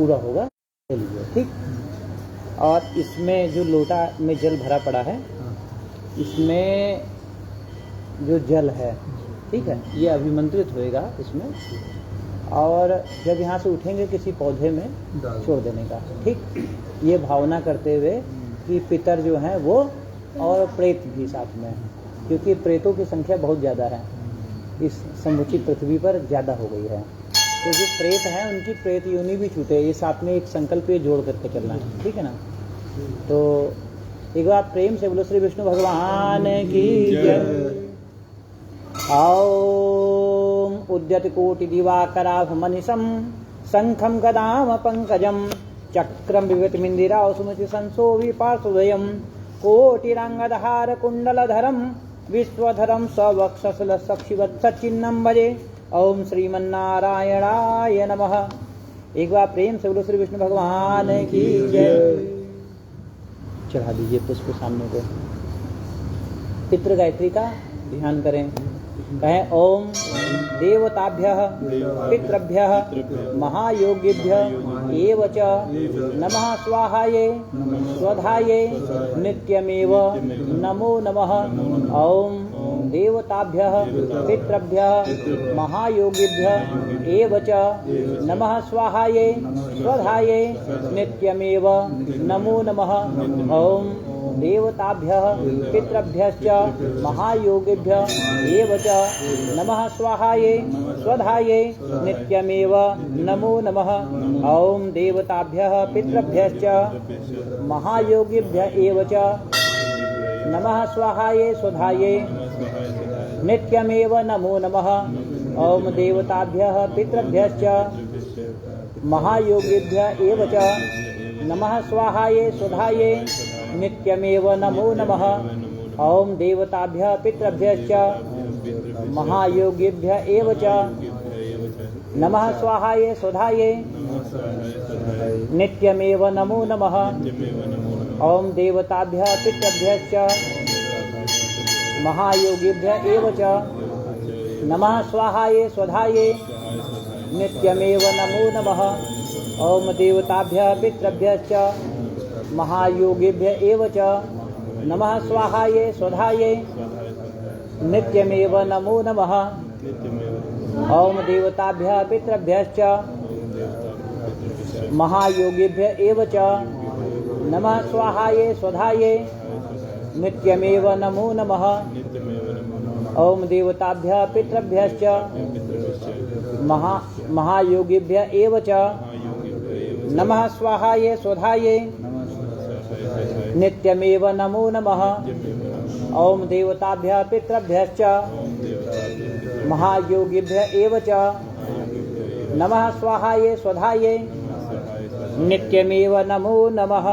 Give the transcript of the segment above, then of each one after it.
पूरा होगा, ले लीजिए। ठीक। और इसमें जो लोटा में जल भरा पड़ा है, इसमें जो जल है, ठीक है, ये अभिमंत्रित होएगा इसमें, और जब यहाँ से उठेंगे किसी पौधे में छोड़ देने का। ठीक। ये भावना करते हुए कि पितर जो हैं वो और प्रेत भी साथ में हैं, क्योंकि प्रेतों की संख्या बहुत ज़्यादा है इस समुची पृथ्वी पर, ज़्यादा हो गई है। तो जो प्रेत हैं उनकी प्रेत योनि भी छूटे, ये साथ में एक संकल्प ये जोड़ करके चलना है। ठीक है ना। तो एक बार प्रेम से बोलो श्री विष्णु भगवान की जय। ओम उद्यत कोटि दिवाकराभ मनिशं शंखं गदाम पंकजं चक्रं विगतमिंदिरा सुमति संसो विपार्श्वद्वयं कोटिरंगदहार कुंडलधरं विश्वधरं सवक्षसल सक्षिवत्सचिन्नं भजे। ओम श्रीमन्नारायणाय नमः। एक बार प्रेम से बोलो श्री विष्णु भगवान की जय। चढ़ा दीजिए पुष्प सामने को। पितृ गायत्री का ध्यान करें। कहें ओम देवताभ्यः पितृभ्यः महायोगिभ्यः एव च नमः स्वाहाये स्वधाये नित्यमेव नमो नमः। ओम देवताभ्यः पितृभ्यः महायोगिभ्यः एव च नमः स्वाहाये स्वधाये नित्यमेव नमो नमः। ओम देवताभ्यः पितृभ्यश्च महायोगिभ्यः एव च नमः स्वाहाये स्वधाये नित्यमेव नमो नमः। ओम देवताभ्यः पितृभ्यश्च महायोगिभ्यः एव च नमः स्वाहाये स्वधाये नित्यमेव नमो नमः। ओम देवताभ्यः पितृभ्यश्च महायोगिभ्यः एव च नमः स्वाहाये स्वधाये नित्यमेव नमो नमः। ओम देवताभ्यः पितृभ्यश्च महायोगिभ्यः एव च नमः स्वाहाये स्वधाये नित्यमेव नमो नमः। ओम देवताभ्यः पितृभ्यश्च महायोगिभ्यः एव च नमः स्वाहाये स्वधाये नित्यमेव नमो नमः। ओम देवताभ्यः पितृभ्यश्च महायोगिभ्यः एव च नमः स्वाहाये स्वधाये नित्यमेव नमो नमः। ओम देवताभ्यः पितृभ्यश्च महायोगिभ्यः एव च नमः स्वाहाये स्वधाये नित्यमेव नमो नमः। ओम देवताभ्यः पितृभ्यश्च महायोगिभ्यः एव च नमः स्वाहाये स्वधाये नित्यमेव नमो नमः। ओम देवताभ्यः पितृभ्यश्च महायोगिभ्यः एव च नमः स्वाहाये स्वधाये नित्यमेव नमो नमः।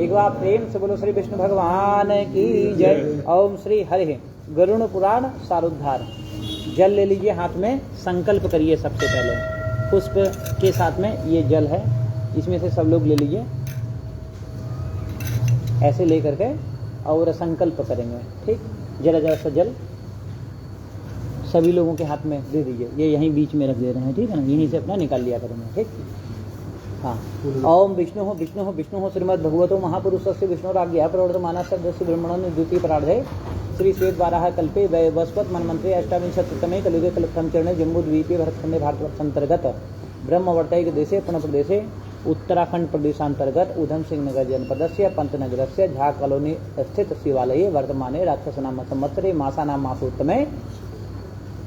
एक बार प्रेम से बोलो श्री विष्णु भगवान की जय। ओम श्री हरि गरुड़ पुराण सारोद्धार। जल ले लीजिए हाथ में, संकल्प करिए सबसे पहले। पुष्प के साथ में ये जल है, इसमें से सब लोग ले लीजिए, ऐसे ले करके और संकल्प करेंगे। ठीक। जरा जरा सा जल सभी लोगों के हाथ में दे दीजिए, ये यहीं बीच में रख दे रहे हैं। ठीक है ना, यहीं से अपना निकाल लिया करेंगे। ठीक। हाँ। ओम विष्णु विष्णु विष्णु श्रीमद् भगवतो महापुरुषस्य विष्णुराज्ञया प्रवर्तमानस्य ब्रह्मणो द्वितीय परार्धे श्री श्वेत वाराह कल्पे वैवस्वत मनमंत्रे अष्टाविंशतितमे कलियुगे कल्पतम चरणे जम्बूद्वीपे भरतखंडे भारतवर्ष अंतर्गत ब्रह्मवर्तैक देशे प्रणप्रदेशे उत्तराखंड प्रदेशांतर्गत उधम सिंह नगर जनपदस्य पंतनगरस्य झा कॉलोनी स्थित शिवालये वर्तमाने राक्षसनाम संवत्सरे मासानां मासोत्तमे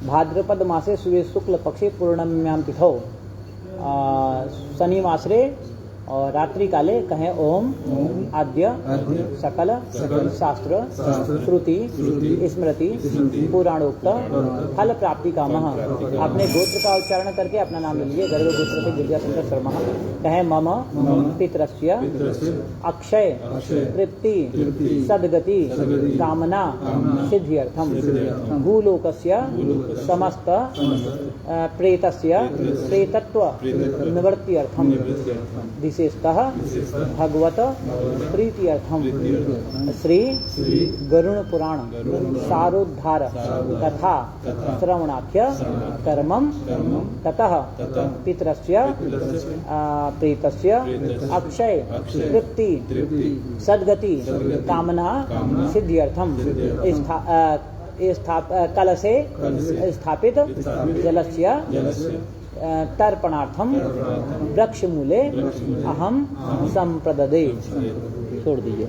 भाद्रपद मासे सूर्य शुक्ल पक्षे पूर्णम्यां तिथौ शनिवासरे और रात्रि काले कहें ओम आद्य सकल शास्त्र श्रुति स्मृति पुराणोक्त फल प्राप्ति कामः। अपने गोत्र का उच्चारण करके अपना नाम ले लीजिए। गर्भ गोत्र से गिरिजाशंकर शर्मा। कहें मम पितरस्य अक्षय तृप्ति सद्गति कामना सिद्ध्यर्थम भूलोकस्य समस्त प्रेतस्य प्रेतत्व निवृत्त्यर्थम विशेषतः भगवत प्रीत्यर्थम श्री गरुड़ पुराण सारोद्धार कथा श्रवणाख्य कर्मम ततः पितरस्य प्रेतस्य अक्षय तृप्ति सद्गति कामना सिद्ध्यर्थम कलशे स्थापित जलस्य तर्पणार्थम वृक्षमूले अहम संप्रददे। छोड़ दीजिए।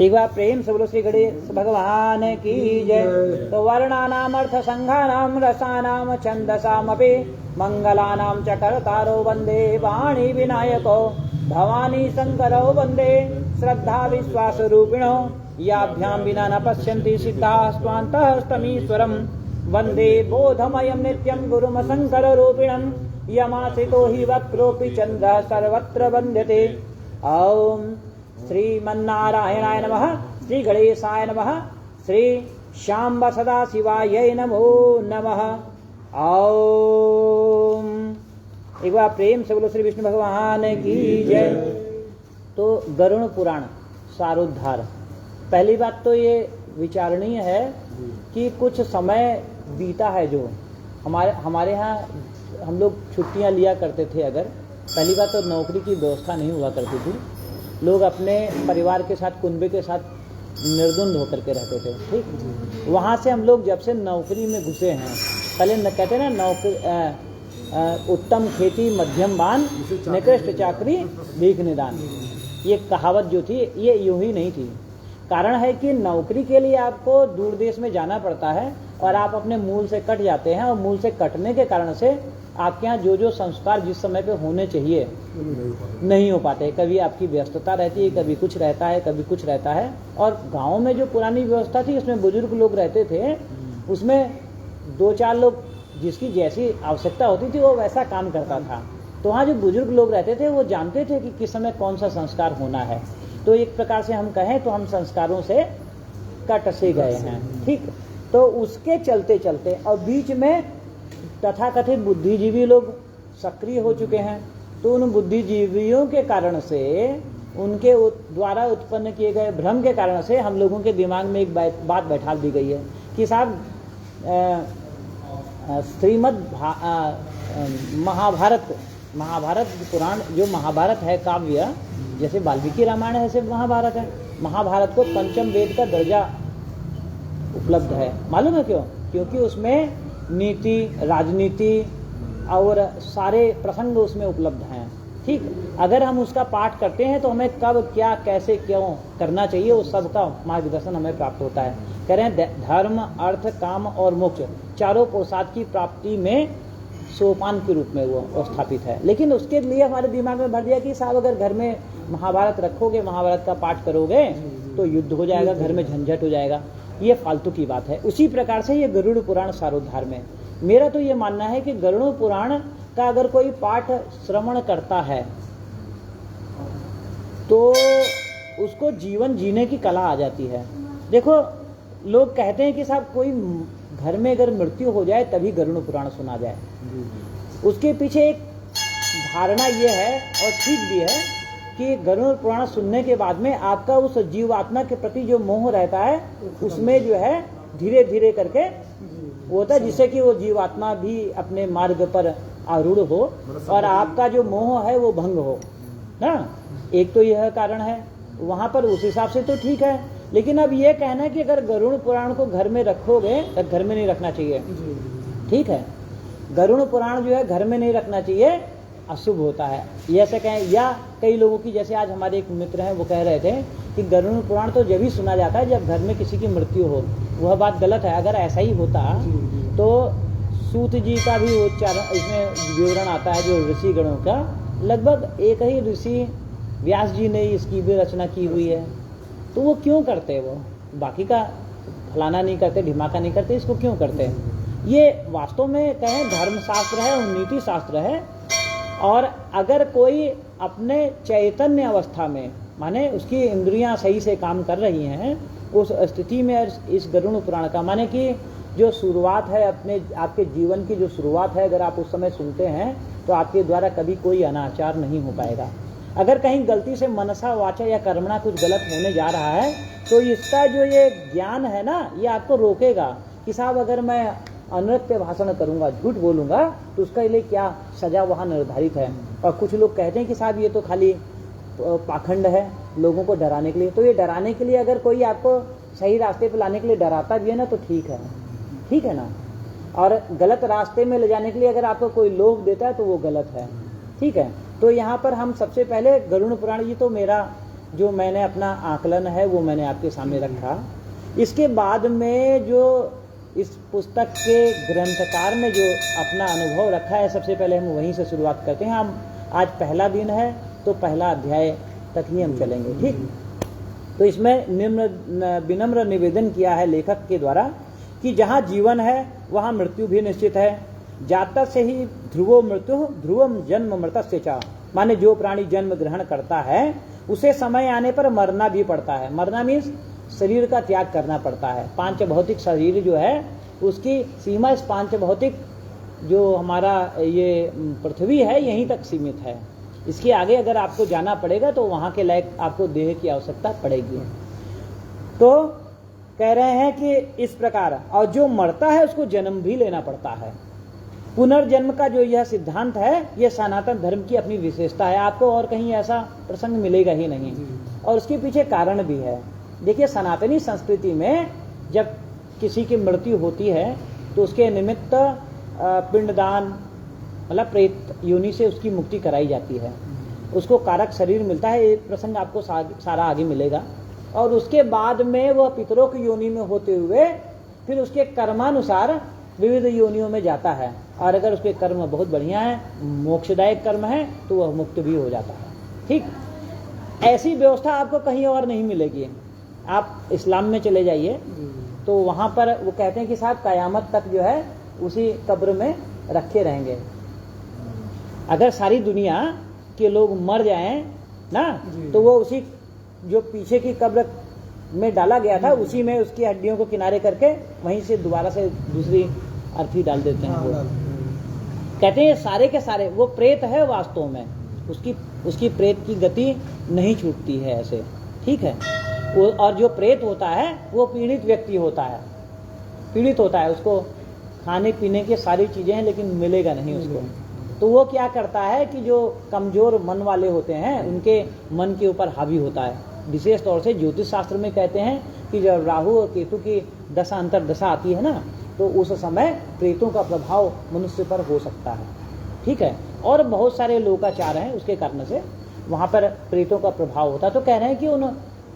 एक बार प्रेम से बोलो श्री गणेश भगवान की जय। तो वर्णानाम अर्थ संघानाम रसानाम छंदसामपि मंगलानां च कर्तारो वंदे वाणी विनायको भवानी शंकरो वंदे श्रद्धा विश्वास रूपिणो याभ्यां विना न पश्यन्ति सिद्धाः स्वान्तस्तमीश्वरम् वन्दे बोधमयं नित्यं गुरुम शंकर रूपिणं यमाश्रितो हि वक्रोऽपि चन्द्रः सर्वत्र वन्द्यते। ॐ श्रीमन्नारायणाय नमः, श्री गणेशाय नमः, श्री शाम्ब सदाशिवाय नमो नमः। ॐ एक बार प्रेम से बोलो श्री विष्णु भगवान की जय। तो गरुड़ पुराण सारोद्धार, पहली बात तो ये विचारणीय है कि कुछ समय बीता है जो हमारे यहाँ हम लोग छुट्टियाँ लिया करते थे। अगर पहली बात तो नौकरी की व्यवस्था नहीं हुआ करती थी, लोग अपने परिवार के साथ कुंबे के साथ निर्द्वंद होकर के रहते थे। ठीक, वहाँ से हम लोग जब से नौकरी में घुसे हैं, पहले कहते हैं ना नौकरी उत्तम खेती मध्यम बान निकृष्ट चाकरी भीख निदान, ये कहावत जो थी ये यूं ही नहीं थी। कारण है कि नौकरी के लिए आपको दूर देश में जाना पड़ता है और आप अपने मूल से कट जाते हैं, और मूल से कटने के कारण से आपके यहाँ जो संस्कार जिस समय पे होने चाहिए नहीं हो पाते। कभी आपकी व्यस्तता रहती है, कभी कुछ रहता है, कभी कुछ रहता है। और गाँव में जो पुरानी व्यवस्था थी उसमें बुजुर्ग लोग रहते थे, उसमें 2-4 लोग जिसकी जैसी आवश्यकता होती थी वो वैसा काम करता था। तो वहाँ जो बुजुर्ग लोग रहते थे वो जानते थे कि किस समय कौन सा संस्कार होना है। तो एक प्रकार से हम कहें तो हम संस्कारों से कट से गए हैं। ठीक, तो उसके चलते चलते और बीच में तथाकथित बुद्धिजीवी लोग सक्रिय हो चुके हैं। तो उन बुद्धिजीवियों के कारण से, उनके द्वारा उत्पन्न किए गए भ्रम के कारण से हम लोगों के दिमाग में एक बात बैठा दी गई है कि साहब श्रीमद् महाभारत पुराण, जो महाभारत है काव्य, जैसे वाल्मीकि रामायण है ऐसे महाभारत है। महाभारत को पंचम वेद का दर्जा उपलब्ध है। मालूम है क्यों? क्योंकि उसमें नीति, राजनीति और सारे प्रसंग उसमें उपलब्ध हैं। ठीक, अगर हम उसका पाठ करते हैं तो हमें कब क्या कैसे क्यों करना चाहिए उस सब का मार्गदर्शन हमें प्राप्त होता है। कह रहे हैं धर्म अर्थ काम और मोक्ष चारों पुरुषार्थ की प्राप्ति में सोपान के रूप में वो स्थापित है। लेकिन उसके लिए हमारे दिमाग में भर दिया कि साहब अगर घर में महाभारत रखोगे, महाभारत का पाठ करोगे तो युद्ध हो जाएगा, घर में झंझट हो जाएगा। ये फालतू की बात है। उसी प्रकार से ये गरुड़ पुराण सारोद्धार में मेरा तो ये मानना है कि गरुड़ पुराण का अगर कोई पाठ श्रवण करता है तो उसको जीवन जीने की कला आ जाती है। देखो, लोग कहते हैं कि साहब कोई घर में अगर मृत्यु हो जाए तभी गरुड़ पुराण सुना जाए। उसके पीछे एक धारणा ये है और ठीक भी है कि गरुड़ पुराण सुनने के बाद में आपका उस जीवात्मा के प्रति जो मोह रहता है उसमें जो है धीरे धीरे करके होता है, जिससे कि वो जीवात्मा भी अपने मार्ग पर आरूढ़ हो और आपका जो मोह है वो भंग हो ना। एक तो यह कारण है वहां पर, उस हिसाब से तो ठीक है। लेकिन अब ये कहना है कि अगर गरुड़ पुराण को घर में रखोगे तो घर में नहीं रखना चाहिए। ठीक है, गरुड़ पुराण जो है घर में नहीं रखना चाहिए, अशुभ होता है ये ऐसे कहें। या कई लोगों की, जैसे आज हमारे एक मित्र हैं वो कह रहे थे कि गरुड़ पुराण तो जब ही सुना जाता है जब घर में किसी की मृत्यु हो। वह बात गलत है। अगर ऐसा ही होता तो सूत जी का भी उच्चारण इसमें विवरण आता है, जो ऋषि गणों का, लगभग एक ही ऋषि व्यास जी ने इसकी भी रचना की हुई है। तो वो क्यों करते हैं? वो बाकी का फलाना नहीं करते, ढिमाका नहीं करते, इसको क्यों करते हैं? ये वास्तव में कहें धर्मशास्त्र है और नीति शास्त्र है। और अगर कोई अपने चैतन्य अवस्था में, माने उसकी इंद्रियां सही से काम कर रही हैं, उस स्थिति में इस गरुड़ पुराण का, माने कि जो शुरुआत है अपने आपके जीवन की जो शुरुआत है, अगर आप उस समय सुनते हैं तो आपके द्वारा कभी कोई अनाचार नहीं हो पाएगा। अगर कहीं गलती से मनसा वाचा या कर्मणा कुछ गलत होने जा रहा है तो इसका जो ये ज्ञान है ना, ये आपको रोकेगा कि साहब अगर मैं अनृत्य भाषण करूंगा, झूठ बोलूंगा, तो उसका लिए क्या सजा वहाँ निर्धारित है। और कुछ लोग कहते हैं कि साहब ये तो खाली पाखंड है, लोगों को डराने के लिए। तो ये डराने के लिए अगर कोई आपको सही रास्ते पे लाने के लिए डराता भी है ना, तो ठीक है ना। और गलत रास्ते में ले जाने के लिए अगर आपको कोई लोभ देता है तो वो गलत है, ठीक है। तो यहाँ पर हम सबसे पहले गरुड़ पुराण, ये तो मेरा जो मैंने अपना आकलन है वो मैंने आपके सामने रखा। इसके बाद में जो इस पुस्तक के ग्रंथकार ने जो अपना अनुभव रखा है, सबसे पहले हम वहीं से शुरुआत करते हैं। हम आज पहला दिन है तो पहला अध्याय तक ही हम चलेंगे, ठीक। तो इसमें विनम्र निवेदन किया है लेखक के द्वारा कि जहाँ जीवन है वहाँ मृत्यु भी निश्चित है। जातक से ही ध्रुवो मृत्यु ध्रुवम जन्म मृतस्य च, माने जो प्राणी जन्म ग्रहण करता है उसे समय आने पर मरना भी पड़ता है। मरना मीन्स शरीर का त्याग करना पड़ता है। पांच भौतिक शरीर जो है उसकी सीमा इस पांच भौतिक जो हमारा ये पृथ्वी है यहीं तक सीमित है। इसके आगे अगर आपको जाना पड़ेगा तो वहां के लायक आपको देह की आवश्यकता पड़ेगी। तो कह रहे हैं कि इस प्रकार, और जो मरता है उसको जन्म भी लेना पड़ता है। पुनर्जन्म का जो यह सिद्धांत है यह सनातन धर्म की अपनी विशेषता है। आपको और कहीं ऐसा प्रसंग मिलेगा ही नहीं, और उसके पीछे कारण भी है। देखिए, सनातनी संस्कृति में जब किसी की मृत्यु होती है तो उसके निमित्त पिंडदान मतलब प्रेत योनि से उसकी मुक्ति कराई जाती है, उसको कारक शरीर मिलता है। एक प्रसंग आपको सारा आगे मिलेगा। और उसके बाद में वह पितरों की योनि में होते हुए फिर उसके कर्मानुसार विविध योनियों में जाता है। और अगर उसके कर्म बहुत बढ़िया है, मोक्षदायक कर्म है, तो वह मुक्त भी हो जाता है, ठीक। ऐसी व्यवस्था आपको कहीं और नहीं मिलेगी। आप इस्लाम में चले जाइए तो वहां पर वो कहते हैं कि साहब कयामत तक जो है उसी कब्र में रखे रहेंगे। अगर सारी दुनिया के लोग मर जाएं ना, तो वो उसी जो पीछे की कब्र में डाला गया था उसी में उसकी हड्डियों को किनारे करके वहीं से दोबारा से दूसरी अर्थी डाल देते हैं। वो कहते हैं सारे के सारे वो प्रेत है, वास्तव में उसकी प्रेत की गति नहीं छूटती है ऐसे, ठीक है। वो और जो प्रेत होता है वो पीड़ित व्यक्ति होता है, उसको खाने पीने की सारी चीजें हैं लेकिन मिलेगा नहीं उसको। तो वो क्या करता है कि जो कमजोर मन वाले होते हैं उनके मन के ऊपर हावी होता है। विशेष तौर से ज्योतिष शास्त्र में कहते हैं कि जब राहु और केतु की दशा अंतर दशा आती है ना, तो उस समय प्रेतों का प्रभाव मनुष्य पर हो सकता है, ठीक है। और बहुत सारे लोकाचार हैं उसके कारण से वहां पर प्रेतों का प्रभाव होता है। तो कह रहे हैं कि उन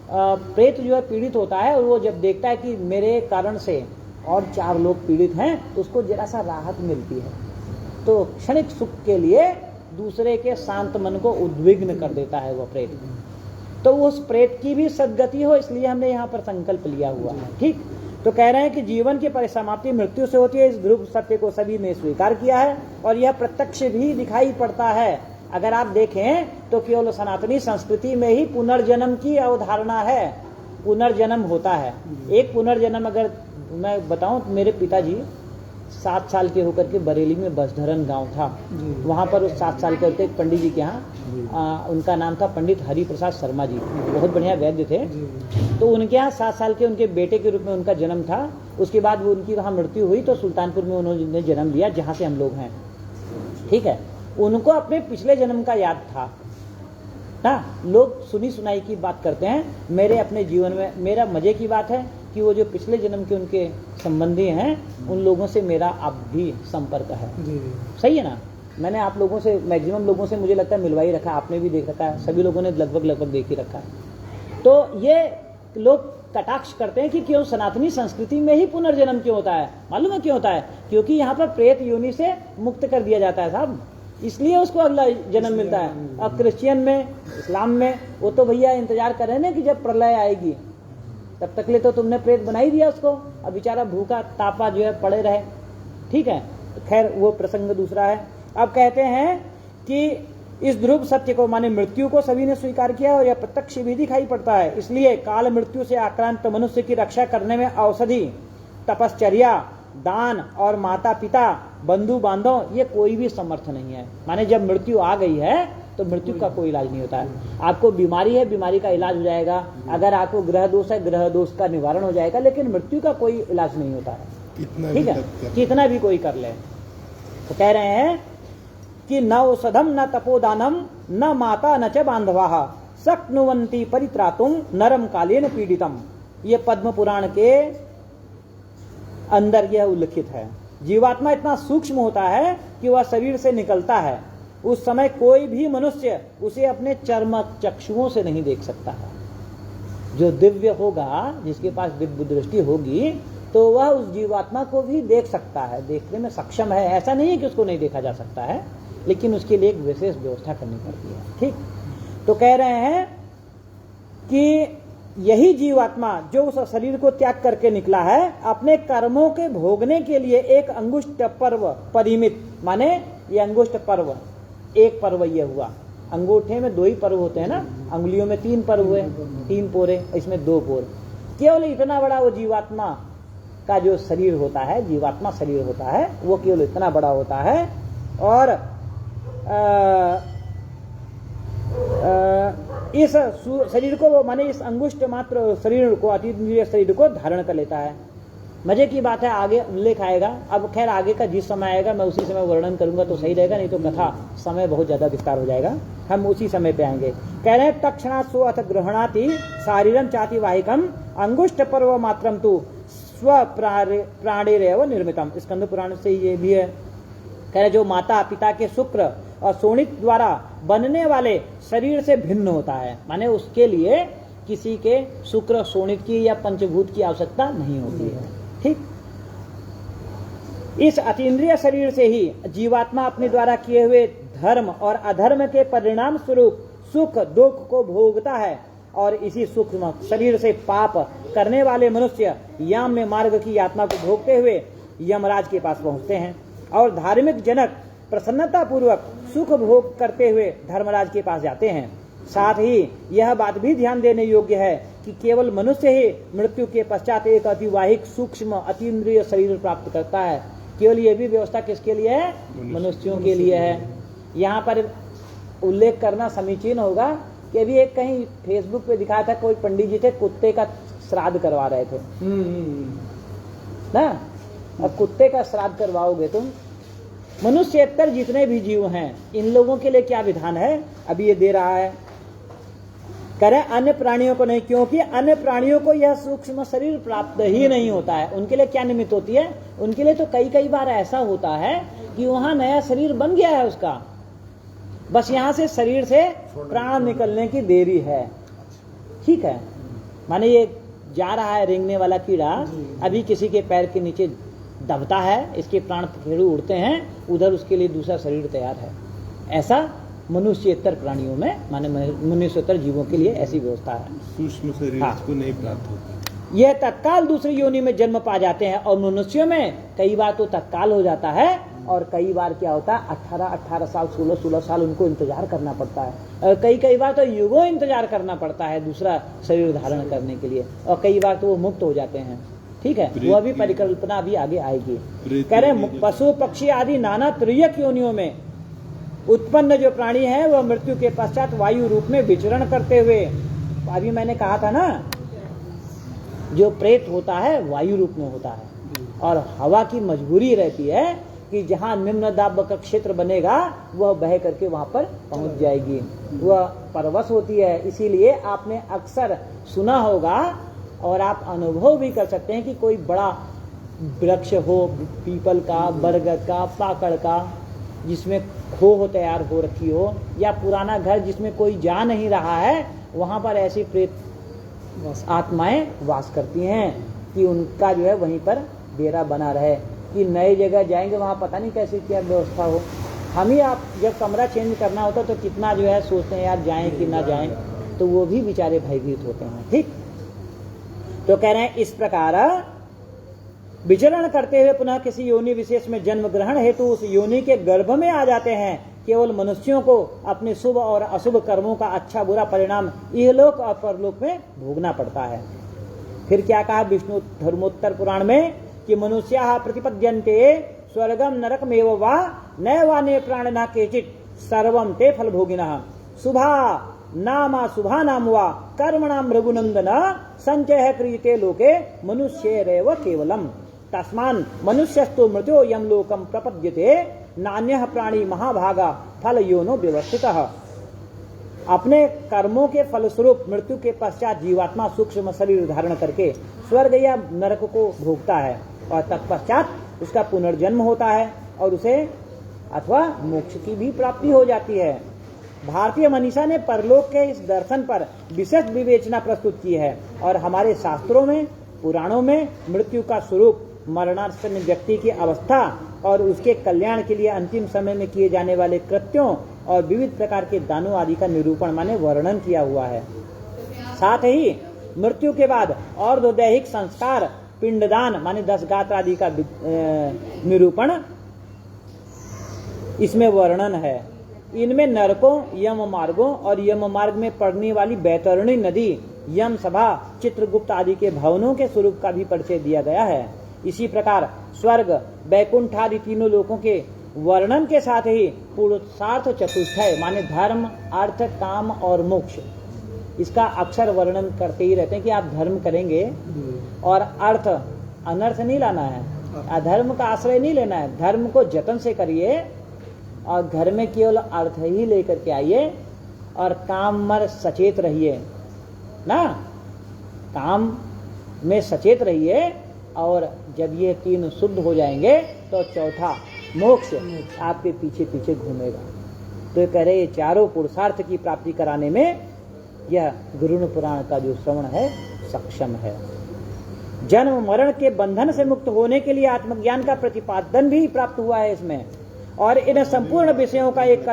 प्रेत जो है पीड़ित होता है, और वो जब देखता है कि मेरे कारण से और 4 लोग पीड़ित हैं तो उसको जरा सा राहत मिलती है। तो क्षणिक सुख के लिए दूसरे के शांत मन को उद्विग्न कर देता है वह प्रेत। तो उस प्रेत की भी सद्गति हो, इसलिए हमने यहाँ पर संकल्प लिया हुआ है, ठीक। तो कह रहे हैं कि जीवन की परिसमाप्ति मृत्यु से होती है। इस ध्रुव सत्य को सभी ने स्वीकार किया है और यह प्रत्यक्ष भी दिखाई पड़ता है। अगर आप देखें तो केवल सनातनी संस्कृति में ही पुनर्जन्म की अवधारणा है। पुनर्जन्म होता है। एक पुनर्जन्म अगर मैं बताऊं तो मेरे पिताजी 7 साल के होकर के बरेली में बसधरन गांव था, वहां पर उस 7 साल के एक पंडित जी के यहाँ, उनका नाम था पंडित हरि प्रसाद शर्मा जी, बहुत बढ़िया वैद्य थे। तो उनके यहाँ 7 साल के उनके बेटे के रूप में उनका जन्म था। उसके बाद वो उनकी वहाँ मृत्यु हुई तो सुल्तानपुर में उन्होंने जन्म लिया, जहाँ से हम लोग हैं, ठीक है। उनको अपने पिछले जन्म का याद था ना। लोग सुनी सुनाई की बात करते हैं, मेरे अपने जीवन में मेरा मजे की बात है कि वो जो पिछले जन्म के उनके संबंधी हैं उन लोगों से मेरा अब भी संपर्क है। सही है ना। मैंने आप लोगों से, मैक्सिमम लोगों से मुझे लगता है मिलवा ही रखा, आपने भी देख रखा है, सभी लोगों ने लगभग देख ही रखा है। तो ये लोग कटाक्ष करते हैं कि क्यों सनातनी संस्कृति में ही पुनर्जन्म क्यों होता है। मालूम है क्यों होता है? क्योंकि यहाँ पर प्रेत योनि से मुक्त कर दिया जाता है साहब, इसलिए उसको अगला जन्म मिलता है। अब क्रिश्चियन में, इस्लाम में वो तो भैया इंतजार कर रहे हैं ना कि जब प्रलय आएगी, तब तक ले तो तुमने प्रेत बना ही दिया उसको, अब बेचारा भूखा तापा जो है पड़े रहे, ठीक है। खैर वो प्रसंग दूसरा है। अब कहते हैं कि इस ध्रुव सत्य को माने मृत्यु को सभी ने स्वीकार किया और यह प्रत्यक्ष भी दिखाई पड़ता है। इसलिए काल मृत्यु से आक्रांत मनुष्य की रक्षा करने में औषधि, तपश्चर्या, दान और माता पिता, बंधु बांधव, ये कोई भी समर्थ नहीं है। माने जब मृत्यु आ गई है तो मृत्यु का कोई इलाज नहीं होता है। आपको बीमारी है, बीमारी का इलाज हो जाएगा, अगर आपको ग्रह दोष है, ग्रह दोष का निवारण हो जाएगा, लेकिन मृत्यु का कोई इलाज नहीं होता है। ठीक है, कितना भी कोई कर ले। तो कह रहे हैं कि न औषधम न तपोदानम न माता न च बांधवा शक्नुवंती परित्रातुम नरम कालेन पीड़ितम। ये पद्म पुराण के अंदर यह उल्लिखित है। जीवात्मा इतना सूक्ष्म होता है कि वह शरीर से निकलता है, उस समय कोई भी मनुष्य उसे अपने चर्म चक्षुओं से नहीं देख सकता है। जो दिव्य होगा, जिसके पास दिव्य दृष्टि होगी, तो वह उस जीवात्मा को भी देख सकता है, देखने में सक्षम है। ऐसा नहीं है कि उसको नहीं देखा जा सकता है, लेकिन उसके लिए एक विशेष व्यवस्था करनी पड़ती है। ठीक, तो कह रहे हैं कि यही जीवात्मा जो उस शरीर को त्याग करके निकला है, अपने कर्मों के भोगने के लिए एक अंगुष्ठ पर्व परिमित, माने ये अंगुष्ठ पर्व, एक पर्व ये हुआ। अंगूठे में 2 ही पर्व होते हैं ना, अंगुलियों में 3 पर्व हुए, 3 पोरे, इसमें 2 पोर। केवल इतना बड़ा वो जीवात्मा का जो शरीर होता है, जीवात्मा शरीर होता है, वो केवल इतना बड़ा होता है। और इस शरीर को, माने इस अंगुष्ठ मात्र शरीर को, अतीन्द्रिय शरीर को धारण कर लेता है। मजे की बात है, आगे उल्लेख आएगा। अब खैर आगे का जिस समय आएगा मैं उसी समय वर्णन करूंगा तो सही रहेगा, नहीं तो कथा समय बहुत ज्यादा विस्तार हो जाएगा, हम उसी समय पे आएंगे। कह रहे हैं तक्षणा सो अथ ग्रहणाति शारीरम चाति वाहिकम अंगुष्ठ पर्व मात्रम तु स्व प्राणेरेव निर्मितम। स्कंद पुराण से ये भी है। कह रहे जो माता पिता के शुक्र और शोणित द्वारा बनने वाले शरीर से भिन्न होता है, माने उसके लिए किसी के शुक्र शोणित की या पंचभूत की आवश्यकता नहीं होती है। ठीक, इस अतीन्द्रिय शरीर से ही जीवात्मा अपने द्वारा किए हुए धर्म और अधर्म के परिणाम स्वरूप सुख दुख को भोगता है, और इसी सूक्ष्म शरीर से पाप करने वाले मनुष्य याम में मार्ग की यातना को भोगते हुए यमराज के पास पहुंचते हैं, और धार्मिक जनक प्रसन्नता पूर्वक सुख भोग करते हुए धर्मराज के पास जाते हैं। साथ ही यह बात भी ध्यान देने योग्य है कि केवल मनुष्य ही मृत्यु के पश्चात एक अतिवाहिक सूक्ष्म अतीन्द्रिय शरीर प्राप्त करता है। केवल ये भी व्यवस्था किसके लिए है? मनुष्यों के लिए है। यहाँ पर उल्लेख करना समीचीन होगा कि अभी एक कहीं फेसबुक पे दिखाया था, कोई पंडित जी थे, कुत्ते का श्राद्ध करवा रहे थे ना। अब कुत्ते का श्राद्ध करवाओगे तुम, मनुष्यतर जितने भी जीव हैं इन लोगों के लिए क्या विधान है? अभी ये दे रहा है, करें अन्य प्राणियों को नहीं, क्योंकि अन्य प्राणियों को यह सूक्ष्म शरीर प्राप्त ही नहीं होता है। उनके लिए क्या निमित्त होती है? उनके लिए तो कई बार ऐसा होता है कि वहां नया शरीर बन गया है उसका, बस यहां से शरीर से प्राण निकलने की देरी है। ठीक है, माने ये जा रहा है रेंगने वाला कीड़ा, अभी किसी के पैर के नीचे दबता है, इसके प्राण पखेरु उड़ते हैं, उधर उसके लिए दूसरा शरीर तैयार है। ऐसा मनुष्यतर प्राणियों में, माने मनुष्यतर जीवों के लिए ऐसी व्यवस्था है। सूक्ष्म शरीर को नहीं प्राप्त होता, यह तत्काल दूसरी योनि में जन्म पा जाते हैं, और मनुष्यों में कई बार तो तत्काल हो जाता है, और कई बार क्या होता है 18 साल 16 साल उनको इंतजार करना पड़ता है, और कई बार तो युगों इंतजार करना पड़ता है दूसरा शरीर धारण करने के लिए, और कई बार तो वो मुक्त हो जाते हैं। ठीक है, वह भी परिकल्पना भी आगे आएगी। कह रहे पशु पक्षी आदि नाना त्रियक योनियों में उत्पन्न जो प्राणी है वह मृत्यु के पश्चात वायु रूप में विचरण करते हुए, अभी मैंने कहा था ना, जो प्रेत होता है वायु रूप में होता है, और हवा की मजबूरी रहती है कि जहाँ निम्न दाब का क्षेत्र बनेगा वह बह करके वहां पर पहुंच जाएगी, वह परवश होती है। इसीलिए आपने अक्सर सुना होगा और आप अनुभव भी कर सकते हैं कि कोई बड़ा वृक्ष हो, पीपल का, बरगद का, पाकड़ का, जिसमें खोह तैयार हो रखी हो, या पुराना घर जिसमें कोई जा नहीं रहा है, वहां पर ऐसी प्रेत आत्माएं वास करती हैं कि उनका जो है वहीं पर डेरा बना रहे। कि नई जगह जाएंगे वहां पता नहीं कैसी क्या व्यवस्था हो। हम ही आप जब कमरा चेंज करना होता तो कितना जो है सोचते हैं यार जाएं कि ना जाएं, तो वो भी बेचारे भयभीत होते हैं। ठीक, तो कह रहे हैं इस प्रकार विचरण करते हुए पुनः किसी योनि विशेष में जन्म ग्रहण हेतु उस योनि के गर्भ में आ जाते हैं। केवल मनुष्यों को अपने शुभ और अशुभ कर्मों का अच्छा बुरा परिणाम इहलोक और परलोक में भोगना पड़ता है। फिर क्या कहा विष्णु धर्मोत्तर पुराण में कि मनुष्याः प्रतिपद्यन्ते स्वर्गम नरकमेव वा नैवाने प्राणिनः केचित् सर्वं ते फलभोगिनः शुभा नाम वा कर्मणाम रघुनंदन संचय क्रियते लोके मनुष्येरेव केवलम तस्मान् मनुष्यस्तु मृत्यो यम लोकम प्रपद्यते नान्यः प्राणी महाभागा फल योनो व्यवस्थितः। अपने कर्मों के फलस्वरूप मृत्यु के पश्चात जीवात्मा सूक्ष्म शरीर धारण करके स्वर्ग या नरक को भोगता है और तत्पश्चात उसका पुनर्जन्म होता है और उसे अथवा मोक्ष की भी प्राप्ति हो जाती है। भारतीय मनीषा ने परलोक के इस दर्शन पर विशेष विवेचना प्रस्तुत की है और हमारे शास्त्रों में पुराणों में मृत्यु का स्वरूप मरणासन्न व्यक्ति की अवस्था और उसके कल्याण के लिए अंतिम समय में किए जाने वाले कृत्यों और विविध प्रकार के दानों आदि का निरूपण माने वर्णन किया हुआ है। साथ ही मृत्यु के बाद और दो दैहिक संस्कार पिंडदान माने 10 गात्र आदि का निरूपण इसमें वर्णन है। इनमें नरकों यम मार्गों और यम मार्ग में पड़ने वाली बैतरणी नदी यम सभा चित्रगुप्त आदि के भवनों के स्वरूप का भी परिचय दिया गया है। इसी प्रकार स्वर्ग बैकुंठ आदि तीनों लोकों के वर्णन के साथ ही पुरुषार्थ चतुष्टय माने धर्म अर्थ काम और मोक्ष इसका अक्सर वर्णन करते ही रहते हैं कि आप धर्म करेंगे और अर्थ अनर्थ नहीं लाना है, अधर्म का आश्रय नहीं लेना है, धर्म को जतन से करिए और घर में केवल अर्थ ही लेकर के आइए और काम में सचेत रहिए ना, काम में सचेत रहिए और जब ये 3 शुद्ध हो जाएंगे तो चौथा मोक्ष आपके पीछे पीछे घूमेगा। तो ये कह रहे ये चारों पुरुषार्थ की प्राप्ति कराने में यह गुरुण पुराण का जो श्रवण है सक्षम है। जन्म मरण के बंधन से मुक्त होने के लिए आत्मज्ञान का प्रतिपादन भी प्राप्त हुआ है इसमें और इन संपूर्ण विषयों का एक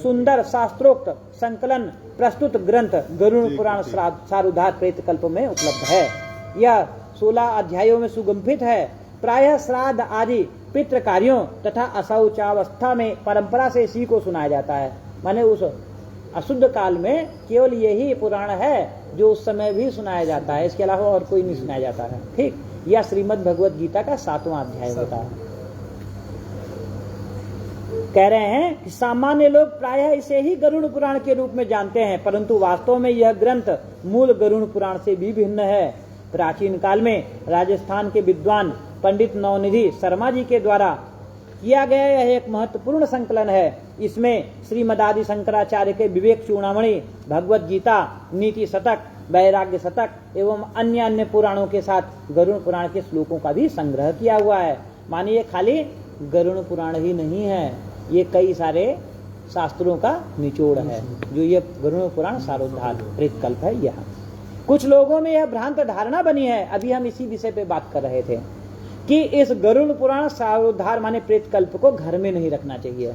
सुंदर शास्त्रोक्त संकलन प्रस्तुत ग्रंथ गरुड़ पुराण सारुधार प्रेत कल्प में उपलब्ध है। यह 16 अध्यायों में सुगंभित है। प्रायः श्राद्ध आदि पितृ कार्यों तथा अशौचावस्था में परंपरा से इसी को सुनाया जाता है। माने उस अशुद्ध काल में केवल यही पुराण है जो उस समय भी सुनाया जाता है, इसके अलावा और कोई नहीं सुनाया जाता है। ठीक, यह श्रीमद् भगवद गीता का 7वां अध्याय होता है। कह रहे हैं कि सामान्य लोग प्रायः इसे ही गरुड़ पुराण के रूप में जानते हैं, परंतु वास्तव में यह ग्रंथ मूल गरुड़ पुराण से भी भिन्न है। प्राचीन काल में राजस्थान के विद्वान पंडित नवनिधि शर्मा जी के द्वारा किया गया यह एक महत्वपूर्ण संकलन है। इसमें श्रीमदादि शंकराचार्य के विवेक चूड़ामणि, भगवत गीता, नीति शतक, वैराग्य शतक एवं अन्य अन्य पुराणों के साथ गरुड़ पुराण के श्लोकों का भी संग्रह किया हुआ है। मानिए खाली गरुड़ पुराण ही नहीं है, ये कई सारे शास्त्रों का निचोड़ है जो ये गरुड़ पुराण सारोद्धार प्रेत कल्प है। यह कुछ लोगों में यह भ्रांत धारणा बनी है, अभी हम इसी विषय पे बात कर रहे थे कि इस गरुड़ पुराण सारोद्धार माने प्रेत कल्प को घर में नहीं रखना चाहिए।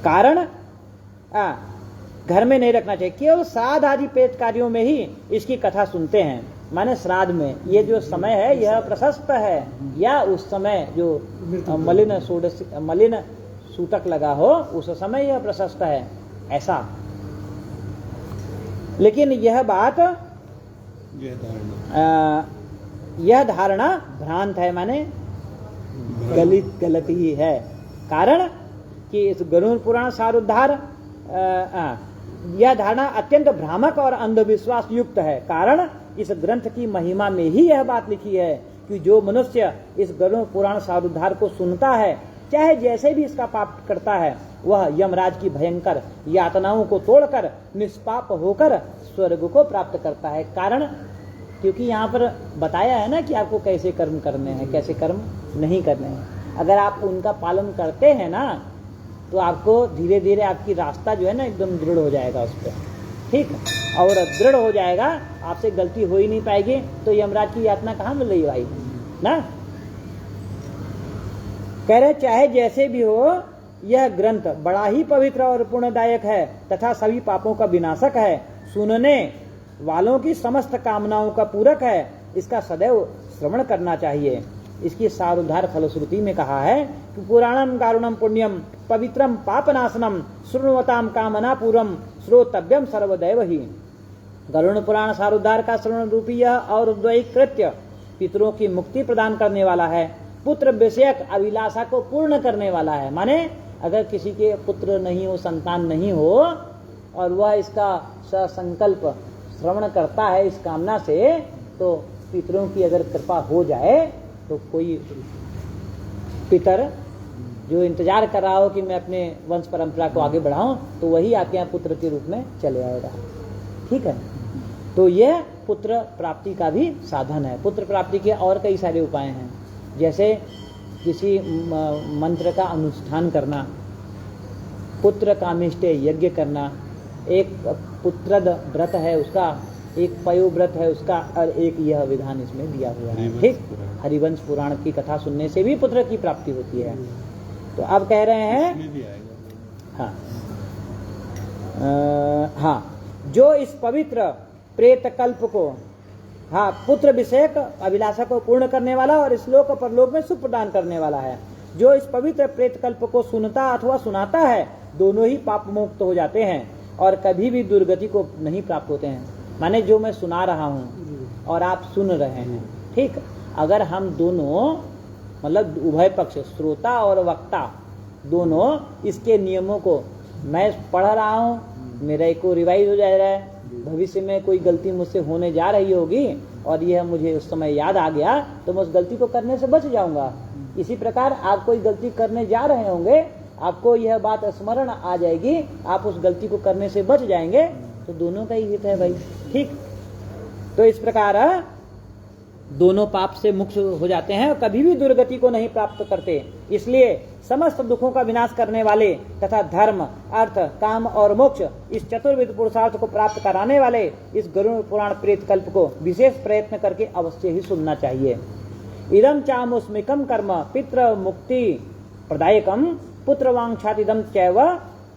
कारण घर में नहीं रखना चाहिए, केवल श्राद्ध आदि प्रेत कार्यों में ही इसकी कथा सुनते हैं। माने श्राद्ध में ये जो समय है यह प्रशस्त है, या उस समय जो मलिन सूतक लगा हो उस समय यह प्रशस्त है ऐसा। लेकिन यह बात यह धारणा भ्रांत है, माने गलत ही है। कारण कि इस गरुड़ पुराण सारोद्धार यह धारणा अत्यंत भ्रामक और अंधविश्वास युक्त है। कारण इस ग्रंथ की महिमा में ही यह बात लिखी है कि जो मनुष्य इस गरुड़ पुराण सारोद्धार को सुनता है, चाहे जैसे भी इसका पाप करता है, वह यमराज की भयंकर यातनाओं को तोड़कर निष्पाप होकर स्वर्ग को प्राप्त करता है। कारण क्योंकि यहाँ पर बताया है ना कि आपको कैसे कर्म करने हैं, कैसे कर्म नहीं करने हैं। अगर आप उनका पालन करते हैं ना तो आपको धीरे धीरे आपकी रास्ता जो है ना एकदम दृढ़ हो जाएगा उस पर। ठीक, और दृढ़ हो जाएगा, आपसे गलती हो ही नहीं पाएगी, तो यमराज की यातना कहाँ मिल रही भाई ना। कह रहे चाहे जैसे भी हो यह ग्रंथ बड़ा ही पवित्र और पुण्यदायक है तथा सभी पापों का विनाशक है, सुनने वालों की समस्त कामनाओं का पूरक है। इसका सदैव श्रवण करना चाहिए। इसकी सारोद्धार फलश्रुति में कहा है कि पुराणम कारुणम पुण्यम पवित्रम पापनाशनम श्रृण्वताम कामना पूर्वम श्रोतव्यम सर्वदैव ही। गरुड़ पुराण सारोद्धार का श्रवण रूपी यह और द्वैत कृत्य पितरों की मुक्ति प्रदान करने वाला है, पुत्र विषयक अभिलाषा को पूर्ण करने वाला है। माने अगर किसी के पुत्र नहीं हो, संतान नहीं हो, और वह इसका ससंकल्प श्रवण करता है इस कामना से, तो पितरों की अगर कृपा हो जाए तो कोई पितर जो इंतजार कर रहा हो कि मैं अपने वंश परंपरा को आगे बढ़ाऊं, तो वही आपके यहाँ पुत्र के रूप में चले आएगा। ठीक है, तो यह पुत्र प्राप्ति का भी साधन है। पुत्र प्राप्ति के और कई सारे उपाय हैं, जैसे किसी मंत्र का अनुष्ठान करना, पुत्र कामिष्टे यज्ञ करना, एक पुत्रद व्रत है उसका, एक पयो व्रत है उसका, और एक यह विधान इसमें दिया हुआ है। ठीक, हरिवंश पुराण की कथा सुनने से भी पुत्र की प्राप्ति होती है। तो अब कह रहे हैं हाँ हाँ, जो इस पवित्र प्रेत कल्प को, हाँ, पुत्र विषयक अभिलाषा को पूर्ण करने वाला और इस लोक परलोक में सुख प्रदान करने वाला है। जो इस पवित्र प्रेत कल्प को सुनता अथवा सुनाता है, दोनों ही पाप मुक्त हो जाते हैं और कभी भी दुर्गति को नहीं प्राप्त होते हैं। माने जो मैं सुना रहा हूँ और आप सुन रहे हैं, ठीक, अगर हम दोनों मतलब उभय पक्ष, श्रोता और वक्ता दोनों इसके नियमों को, मैं पढ़ रहा हूँ, मेरा को रिवाइज हो जा रहा है, भविष्य में कोई गलती मुझसे होने जा रही होगी और यह मुझे उस समय याद आ गया, तो मैं उस गलती को करने से बच जाऊंगा। इसी प्रकार आप कोई गलती करने जा रहे होंगे, आपको यह बात स्मरण आ जाएगी, आप उस गलती को करने से बच जाएंगे, तो दोनों का ही हित है भाई। ठीक, तो इस प्रकार दोनों पाप से मुक्त हो जाते हैं और कभी भी दुर्गति को नहीं प्राप्त करते। इसलिए समस्त दुखों का विनाश करने वाले तथा धर्म, अर्थ, काम और मोक्ष, इस चतुर्विध पुरुषार्थ को प्राप्त कराने वाले इस गरुड़ पुराण प्रेत कल्प को विशेष प्रयत्न करके अवश्य ही सुनना चाहिए। इदम चामुस्मिकम कर्म पितृ मुक्ति प्रदायकम पुत्र वांछातिदम चैव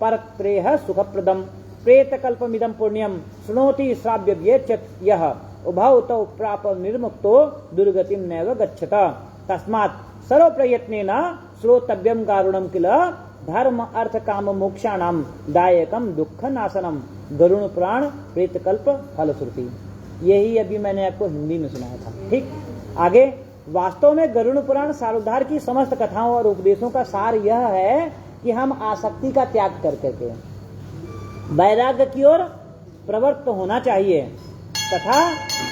परत्रेह सुखप्रदम प्रेत कल्पमिदम पुण्यम श्रृणोति श्राव्य व्येचत यह उभौ तौ प्राप निर्मुक्तो दुर्गतिम नैव गच्छत तस्मात् सर्व प्रयत्नेन श्रोतव्यम गारुणम किल धर्म अर्थ काम मोक्षाणाम दायकम दुख नाशनम गरुड़ पुराण प्रेत कल्प फलश्रुति। यही अभी मैंने आपको हिंदी में सुनाया था। ठीक, आगे वास्तव में गरुड़ पुराण सारोद्धार की समस्त कथाओं और उपदेशों का सार यह है कि हम आसक्ति का त्याग करके वैराग्य की ओर प्रवृत्त होना चाहिए तथा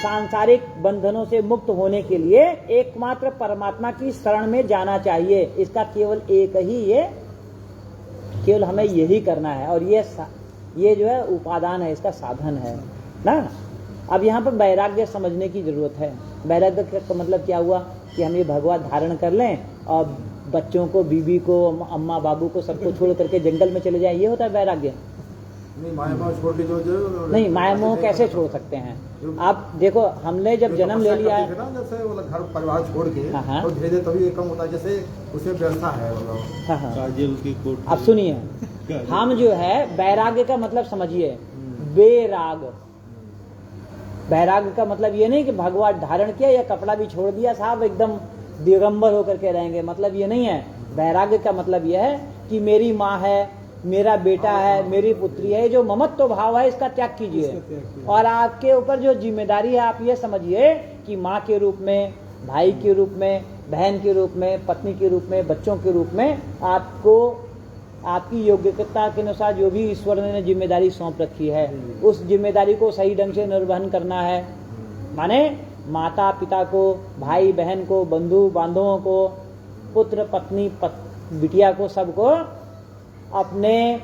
सांसारिक बंधनों से मुक्त होने के लिए एकमात्र परमात्मा की शरण में जाना चाहिए। इसका केवल एक ही ये, केवल हमें यही करना है, और ये जो है उपादान है, इसका साधन है ना। अब यहाँ पर वैराग्य समझने की जरूरत है। वैराग्य का मतलब क्या हुआ कि हम ये भगवत धारण कर लें और बच्चों को, बीबी को, अम्मा बाबू को, सबको छोड़ करके जंगल में चले जाएं, ये होता है वैराग्य। नहीं, माया मोह छोड़ के जो नहीं, माया मोह कैसे छोड़ सकते हैं आप? देखो, हमने जब जन्म ले लिया है, जैसे वो घर परिवार छोड़ के हाँ, तो धीरे धीरे तभी ये कम होता है, जैसे उसमें व्यवस्था है मतलब। हाँ हाँ, काजल की कोट। अब सुनिए, हम जो है वैराग्य का मतलब समझिए, बेराग। वैराग्य का मतलब ये नहीं कि भगवा धारण किया या कपड़ा भी छोड़ दिया, साहब एकदम दिगंबर होकर के रहेंगे, मतलब ये नहीं है। वैराग्य का मतलब यह है कि मेरी माँ है, मेरा बेटा है, मेरी पुत्री है, जो ममत्व भाव है इसका त्याग कीजिए, और आपके ऊपर जो जिम्मेदारी है आप ये समझिए कि माँ के रूप में, भाई के रूप में, बहन के रूप में, पत्नी के रूप में, बच्चों के रूप में आपको आपकी योग्यता के अनुसार जो भी ईश्वर ने जिम्मेदारी सौंप रखी है, उस जिम्मेदारी को सही ढंग से निर्वहन करना है। माने माता पिता को, भाई बहन को, बंधु बांधवों को, पुत्र पत्नी बिटिया को, सबको अपने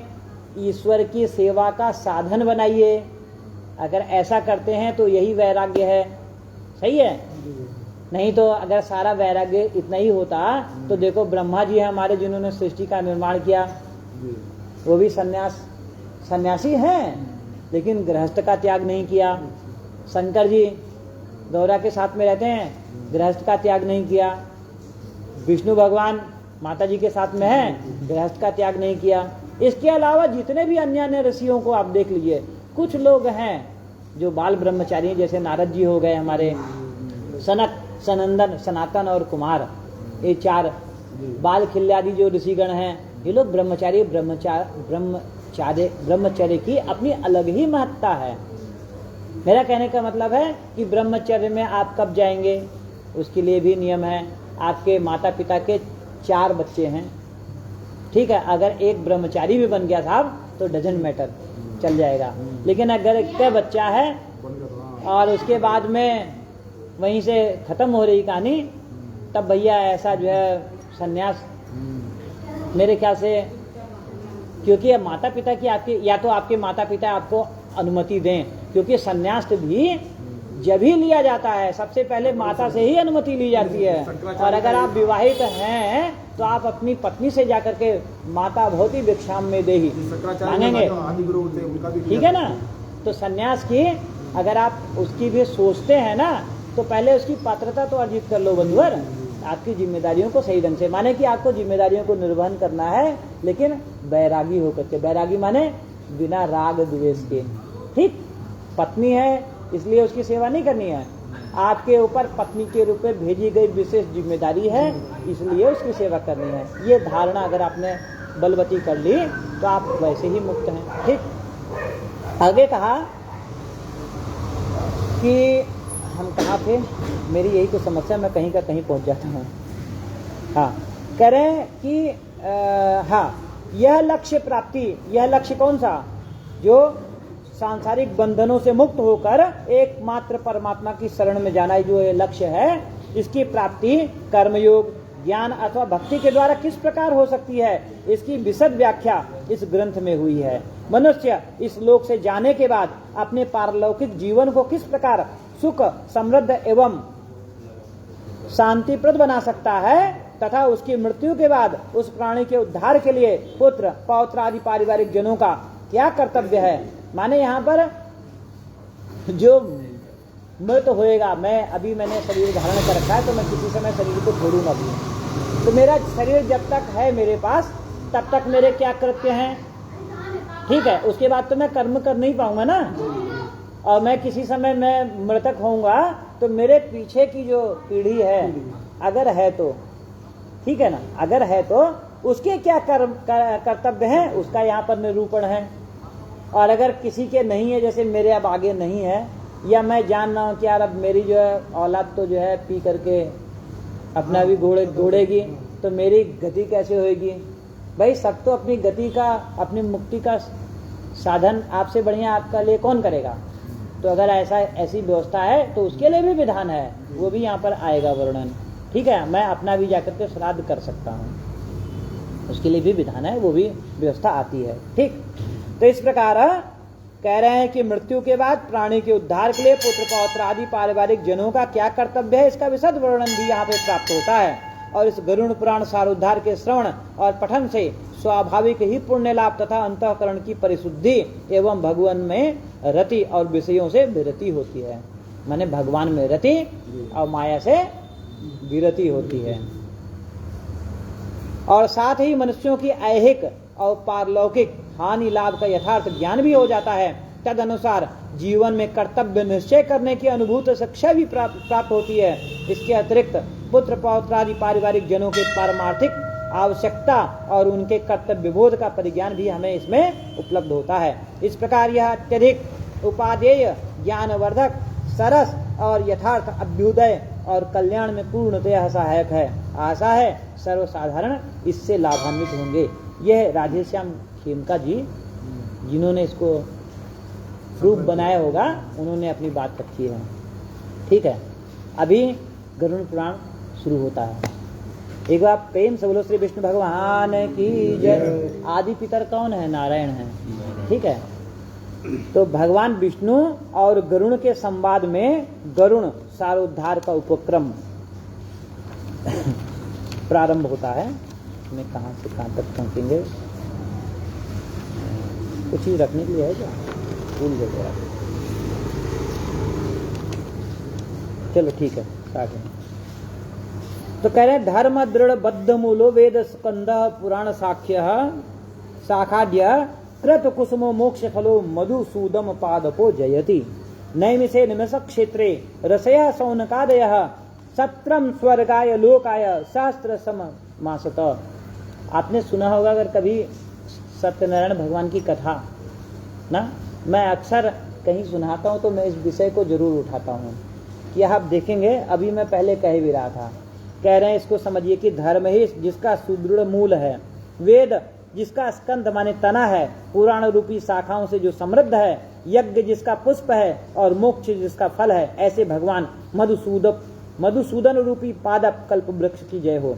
ईश्वर की सेवा का साधन बनाइए। अगर ऐसा करते हैं तो यही वैराग्य है। सही है? नहीं तो अगर सारा वैराग्य इतना ही होता तो देखो, ब्रह्मा जी है हमारे, जिन्होंने सृष्टि का निर्माण किया, वो भी सन्यासी हैं, लेकिन गृहस्थ का त्याग नहीं किया। शंकर जी गौरा के साथ में रहते हैं, गृहस्थ का त्याग नहीं किया। विष्णु भगवान माता जी के साथ में है, गृहस्थ का त्याग नहीं किया। इसके अलावा जितने भी अन्य ऋषियों को आप देख लीजिए, कुछ लोग हैं जो बाल ब्रह्मचारी, जैसे नारद जी हो गए हमारे, सनक, सनंदन, सनातन और कुमार, ये चार बाल खिल्यादि जो ऋषिगण हैं, ये लोग ब्रह्मचर्य की अपनी अलग ही महत्ता है। मेरा कहने का मतलब है कि ब्रह्मचर्य में आप कब जाएंगे? उसके लिए भी नियम है। आपके माता पिता के 4 बच्चे हैं, ठीक है, अगर एक ब्रह्मचारी भी बन गया साहब तो डजंट मैटर, चल जाएगा। लेकिन अगर एक बच्चा है और उसके बाद में वहीं से खत्म हो रही कहानी, तब भैया ऐसा जो है संन्यास मेरे ख्याल से, क्योंकि माता पिता की आपके, या तो आपके माता पिता आपको अनुमति दें, क्योंकि संन्यास भी जब ही लिया जाता है सबसे पहले माता से ही अनुमति ली जाती है। और अगर आप विवाहित हैं तो आप अपनी पत्नी से जाकर के माता भवती भिक्षाम में देही मांगेंगे, ठीक है ना। तो संन्यास की अगर आप उसकी भी सोचते हैं ना, तो पहले उसकी पात्रता तो अर्जित कर लो बंधुवर। आपकी जिम्मेदारियों को सही ढंग से, माने कि आपको जिम्मेदारियों को निर्वहन करना है, लेकिन बैरागी होकर के। बैरागी माने बिना राग द्वेष के, ठीक। पत्नी है इसलिए उसकी सेवा नहीं करनी है, आपके ऊपर पत्नी के रूप में भेजी गई विशेष जिम्मेदारी है, इसलिए उसकी सेवा करनी है। ये धारणा अगर आपने बलवती कर ली तो आप वैसे ही मुक्त हैं, ठीक। आगे कहा कि हम कहाँ थे, मेरी यही तो समस्या, मैं कहीं का कहीं पहुंच जाता हूँ। हाँ, कह रहे हैं कि हाँ, यह लक्ष्य प्राप्ति, यह लक्ष्य कौन सा, जो सांसारिक बंधनों से मुक्त होकर एकमात्र परमात्मा की शरण में जाना, जो ये लक्ष्य है, इसकी प्राप्ति कर्मयोग, ज्ञान अथवा भक्ति के द्वारा किस प्रकार हो सकती है, इसकी विशद व्याख्या इस ग्रंथ में हुई है। मनुष्य इस लोक से जाने के बाद अपने पारलौकिक जीवन को किस प्रकार सुख समृद्ध एवं शांतिप्रद बना सकता है, तथा उसकी मृत्यु के बाद उस प्राणी के उद्धार के लिए पुत्र पौत्र आदि पारिवारिक जनों का क्या कर्तव्य है। माने यहाँ पर जो मृत होएगा, मैंने शरीर धारण कर रखा है, तो मैं किसी समय शरीर को छोड़ूंगा भी, तो मेरा शरीर जब तक है मेरे पास तब तक मेरे क्या कृत्य हैं, ठीक है। उसके बाद तो मैं कर्म कर नहीं पाऊंगा ना, और मैं किसी समय मैं मृतक होऊंगा तो मेरे पीछे की जो पीढ़ी है, अगर है तो ठीक है ना, अगर है तो उसके क्या कर्तव्य हैं, उसका यहाँ पर निरूपण है। और अगर किसी के नहीं है, जैसे मेरे अब आगे नहीं है, या मैं जान रहा हूँ कि यार अब मेरी जो है औलाद तो जो है पी करके अपना भी घोड़ेगी, तो मेरी गति कैसे होएगी। भाई सब तो अपनी गति का, अपनी मुक्ति का साधन आपसे बढ़िया आपका लिए कौन करेगा। तो अगर ऐसी व्यवस्था है तो उसके लिए भी विधान है, वो भी यहाँ पर आएगा वर्णन, ठीक है। मैं अपना भी जाकर के श्राद्ध कर सकता हूँ, उसके लिए भी विधान है, वो भी व्यवस्था आती है, ठीक। तो इस प्रकार कह रहे हैं कि मृत्यु के बाद प्राणी के उद्धार के लिए पुत्र पौत्र आदि पारिवारिक जनों का क्या कर्तव्य है, इसका विशद वर्णन भी यहाँ पे प्राप्त होता है। और इस गरुड़ पुराण सारोद्धार के श्रवण और पठन से स्वाभाविक ही पुण्य लाभ तथा अंतःकरण की परिशुद्धि एवं भगवान में रति और विषयों से विरति होती है। माने भगवान में रति और माया से विरति होती है। और साथ ही मनुष्यों की ऐहिक और पारलौकिक हानि लाभ का यथार्थ ज्ञान भी हो जाता है। तद अनुसार जीवन में कर्तव्य निश्चय करने की अनुभूत शिक्षा भी प्राप्त होती है। इसके अतिरिक्त पुत्र पौत्र आदि पारिवारिक जनों के पारमार्थिक आवश्यकता और उनके कर्तव्य बोध का परिज्ञान भी हमें इसमें उपलब्ध होता है। इस प्रकार यह अत्यधिक उपादेय ज्ञानवर्धक सरस और यथार्थ अभ्युदय और कल्याण में पूर्णतया सहायक है। आशा है सर्वसाधारण इससे लाभान्वित होंगे। यह राधेश्याम खेमका जी जिन्होंने इसको प्रूफ बनाया होगा, उन्होंने अपनी बात रखी है, ठीक है। अभी गरुड़ पुराण शुरू होता है। एक बार प्रेम से बोलो श्री विष्णु भगवान की जय। आदि पितर कौन है? नारायण है, ठीक है। तो भगवान विष्णु और गरुड़ के संवाद में गरुड़ सारोद्धार का उपक्रम प्रारंभ होता है। मैं कहाँ से कहाँ तक पहुँचेंगे, कुछ ही रखने के लिए है क्या? भूल गए। चलो ठीक है, स्टार्ट है। तो कह रहे धर्म दृढ़ बद्ध मूलो वेद स्कंद पुराण साख्य शाखाद्य कृत कुसुमो मोक्ष फलो मधुसूदम पादपो जयति नैमिषे निमिष क्षेत्रे रसय सौनकादय सत्रम स्वर्गाय लोकाय सहस्त्र समासत। आपने सुना होगा अगर कभी सत्यनारायण भगवान की कथा ना, मैं अक्सर कहीं सुनाता हूँ तो मैं इस विषय को जरूर उठाता हूँ यह आप देखेंगे, अभी मैं पहले कह भी रहा था, कह रहे हैं इसको समझिए कि धर्म ही जिसका सुदृढ़ मूल है, वेद जिसका स्कंद माने तना है, पुराण रूपी शाखाओं से जो समृद्ध है, यज्ञ जिसका पुष्प है और मोक्ष जिसका फल है, ऐसे भगवान मधुसूदन रूपी पादप कल्प वृक्ष की जय हो।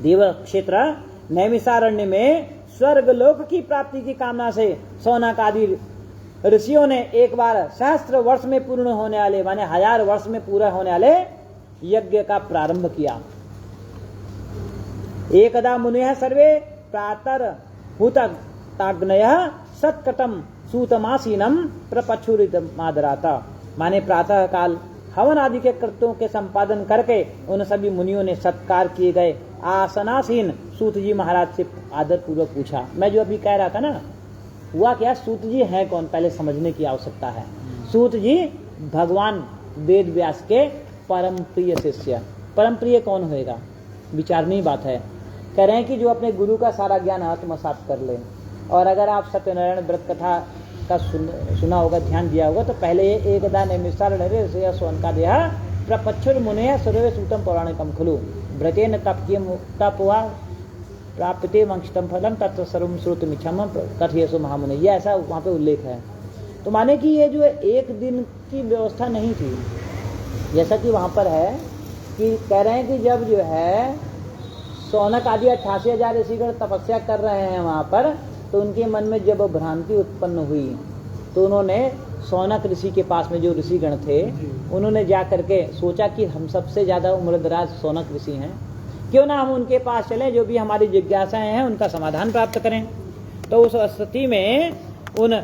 देव क्षेत्र नैमिषारण्य में स्वर्ग लोक की प्राप्ति की कामना से सौनक आदि ऋषियों ने एक बार सहस्त्र वर्ष में पूर्ण होने वाले माने 1000 वर्ष में पूरा होने वाले यज्ञ का प्रारंभ किया। एकदा मुनिः सर्वे प्रातर हुताग्नयः सत्कटम सूतमासीनम प्रपच्छुरितमादराता, माने प्रातः काल हवन आदि के कृत्यों के संपादन करके उन सभी मुनियों ने सत्कार किए गए आसनासीन सूत जी महाराज से आदर पूर्वक पूछा। मैं जो अभी कह रहा था ना, हुआ क्या, सूत जी हैं कौन, पहले समझने की आवश्यकता है। सूत जी भगवान वेद व्यास के परम प्रिय शिष्य। परम प्रिय कौन होएगा, विचारनीय बात है। कह रहे हैं कि जो अपने गुरु का सारा ज्ञान आत्मसात कर ले। और अगर आप सत्यनारायण व्रत कथा का सुना होगा, ध्यान दिया होगा, तो पहले ये एकदा नैमिषारण्ये ऋषयः शौनकादयः प्रपच्छुर मुनयः सर्वे सूतं पौराणिकं खलु व्रतेन तपवा प्राप्यते मंक्षितम फलम तत् सर्वं श्रोतुमिच्छामि कथयसु महामुने, ये ऐसा वहाँ पे उल्लेख है। तो माने कि ये जो एक दिन की व्यवस्था नहीं थी, जैसा कि वहाँ पर है कि कह रहे हैं कि जब जो है सौनक आदि 88,000 ऋषिगण तपस्या कर रहे हैं वहाँ पर, तो उनके मन में जब भ्रांति उत्पन्न हुई तो उन्होंने सौनक ऋषि के पास में जो ऋषिगण थे, उन्होंने जा करके सोचा कि हम सबसे ज़्यादा उम्रदराज सौनक ऋषि हैं, क्यों ना हम उनके पास चलें, जो भी हमारी जिज्ञासाएं हैं उनका समाधान प्राप्त करें। तो उस स्थिति में उन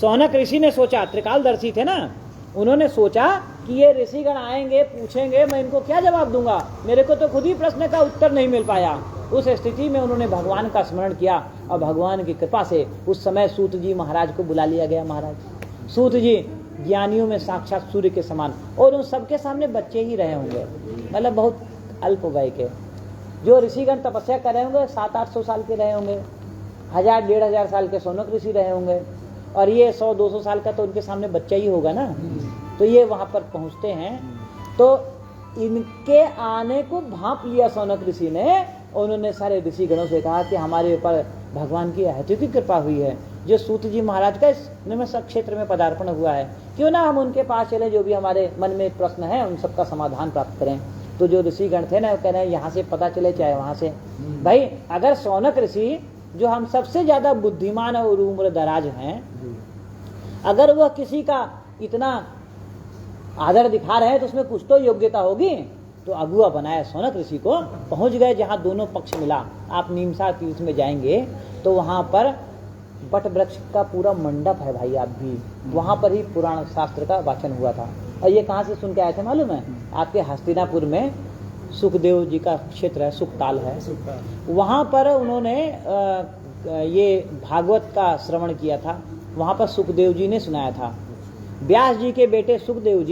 सौनक ऋषि ने सोचा, त्रिकालदर्शी थे ना, उन्होंने सोचा कि ये ऋषिगण आएंगे, पूछेंगे, मैं इनको क्या जवाब दूंगा, मेरे को तो खुद ही प्रश्न का उत्तर नहीं मिल पाया। उस स्थिति में उन्होंने भगवान का स्मरण किया और भगवान की कृपा से उस समय सूत जी महाराज को बुला लिया गया। महाराज सूत जी ज्ञानियों में साक्षात सूर्य के समान, और उन सबके सामने बच्चे ही रहे होंगे, मतलब बहुत अल्प वय के। जो ऋषिगण तपस्या कर रहे होंगे 700-800 साल के रहे होंगे, 1000-1500 साल के सौनक ऋषि रहे होंगे, और ये 100-200 साल का तो उनके सामने बच्चा ही होगा ना। तो ये वहाँ पर पहुँचते हैं, तो इनके आने को भांप लिया सौनक ऋषि ने। उन्होंने सारे ऋषिगणों से कहा कि हमारे ऊपर भगवान की अत्यधिक कृपा हुई है, जो सूत जी महाराज का इस निमिषक क्षेत्र में पदार्पण हुआ है, क्यों ना हम उनके पास चले, जो भी हमारे मन में प्रश्न है उन सबका समाधान प्राप्त करें। तो जो ऋषिगण थे ना, वो कह रहे हैं यहाँ से पता चले चाहे वहाँ से, भाई अगर सौनक ऋषि जो हम सबसे ज्यादा बुद्धिमान और उम्र दराज हैं, अगर वह किसी का इतना आदर दिखा रहे हैं तो उसमें कुछ तो योग्यता होगी। तो अगुआ बनाया सौनक ऋषि को, पहुंच गए जहाँ दोनों पक्ष मिला। आप नीमसा तीर्थ में जाएंगे तो वहाँ पर बट वृक्ष का पूरा मंडप है भाई, आप भी वहाँ पर ही पुराण शास्त्र का वाचन हुआ था। और ये कहाँ से सुन के आए थे मालूम है, आपके हस्तिनापुर में सुखदेव जी का क्षेत्र है, सुखताल है, वहाँ पर उन्होंने ये भागवत का श्रवण किया था। वहाँ पर सुखदेव जी ने सुनाया था। व्यास जी के बेटे सुखदेव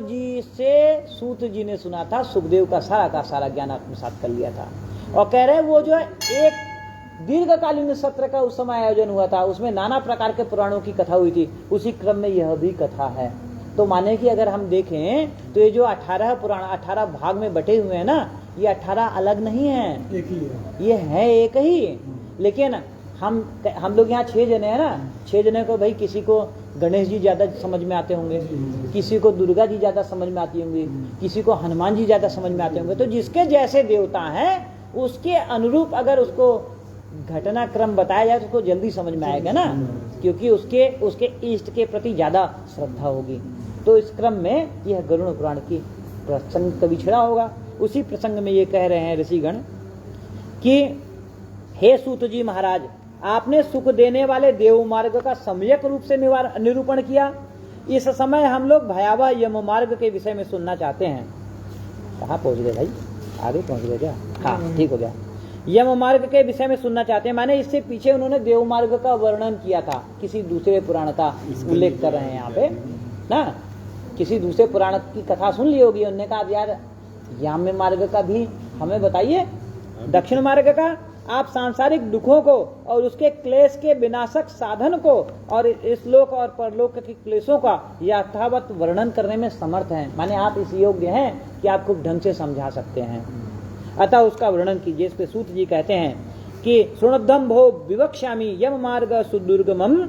जी से सूत जी ने सुना था, सुखदेव का सारा ज्ञान आत्मसात कर लिया था। और कह रहे वो जो एक दीर्घकालीन सत्र का उस समय आयोजन हुआ था, उसमें नाना प्रकार के पुराणों की कथा हुई थी, उसी क्रम में यह भी कथा है। तो माने कि अगर हम देखें तो ये जो 18 पुराण 18 भाग में बटे हुए हैं ना, ये 18 अलग नहीं है, एक ही है, ये है एक ही। लेकिन हम लोग यहाँ 6 जने हैं ना, 6 जने को भाई किसी को गणेश जी ज्यादा समझ में आते होंगे, किसी को दुर्गा जी ज्यादा समझ में आती होंगी, किसी को हनुमान जी ज्यादा समझ में आते होंगे। तो जिसके जैसे देवता हैं उसके अनुरूप अगर उसको घटनाक्रम बताया जाए तो उसको जल्दी समझ में आएगा ना, क्योंकि उसके इष्ट के प्रति ज्यादा श्रद्धा होगी। तो इस क्रम में यह गरुड़ पुराण की प्रसंग कभी छिड़ा होगा। उसी प्रसंग में ये कह रहे हैं ऋषिगण कि हे सूत जी महाराज, आपने सुख देने वाले देव मार्ग का सम्यक रूप से निरूपण किया। इस समय हम लोग भयावह यम मार्ग के विषय में सुनना चाहते हैं। कहाँ पहुंच गए भाई, आगे पहुंच गए क्या? हाँ ठीक हो गया। यम मार्ग के विषय में सुनना चाहते हैं, माने इससे पीछे उन्होंने देव मार्ग का वर्णन किया था, किसी दूसरे पुराण का उल्लेख कर रहे हैं यहाँ पे ना, किसी दूसरे पुराण की कथा सुन ली होगी। उन्होंने कहा यार याम्य मार्ग का भी हमें बताइए, दक्षिण मार्ग का। आप सांसारिक दुखों को और उसके क्लेश के विनाशक साधन को और इस लोक और परलोक के क्लेशों का यथावत वर्णन करने में समर्थ हैं। माने आप इस योग्य हैं कि आप खूब ढंग से समझा सकते हैं, अतः उसका वर्णन कीजिए। इस पे सूत जी कहते हैं कि सुनद्धम भो विवक्ष्यामि यम मार्ग सुदुर्गमम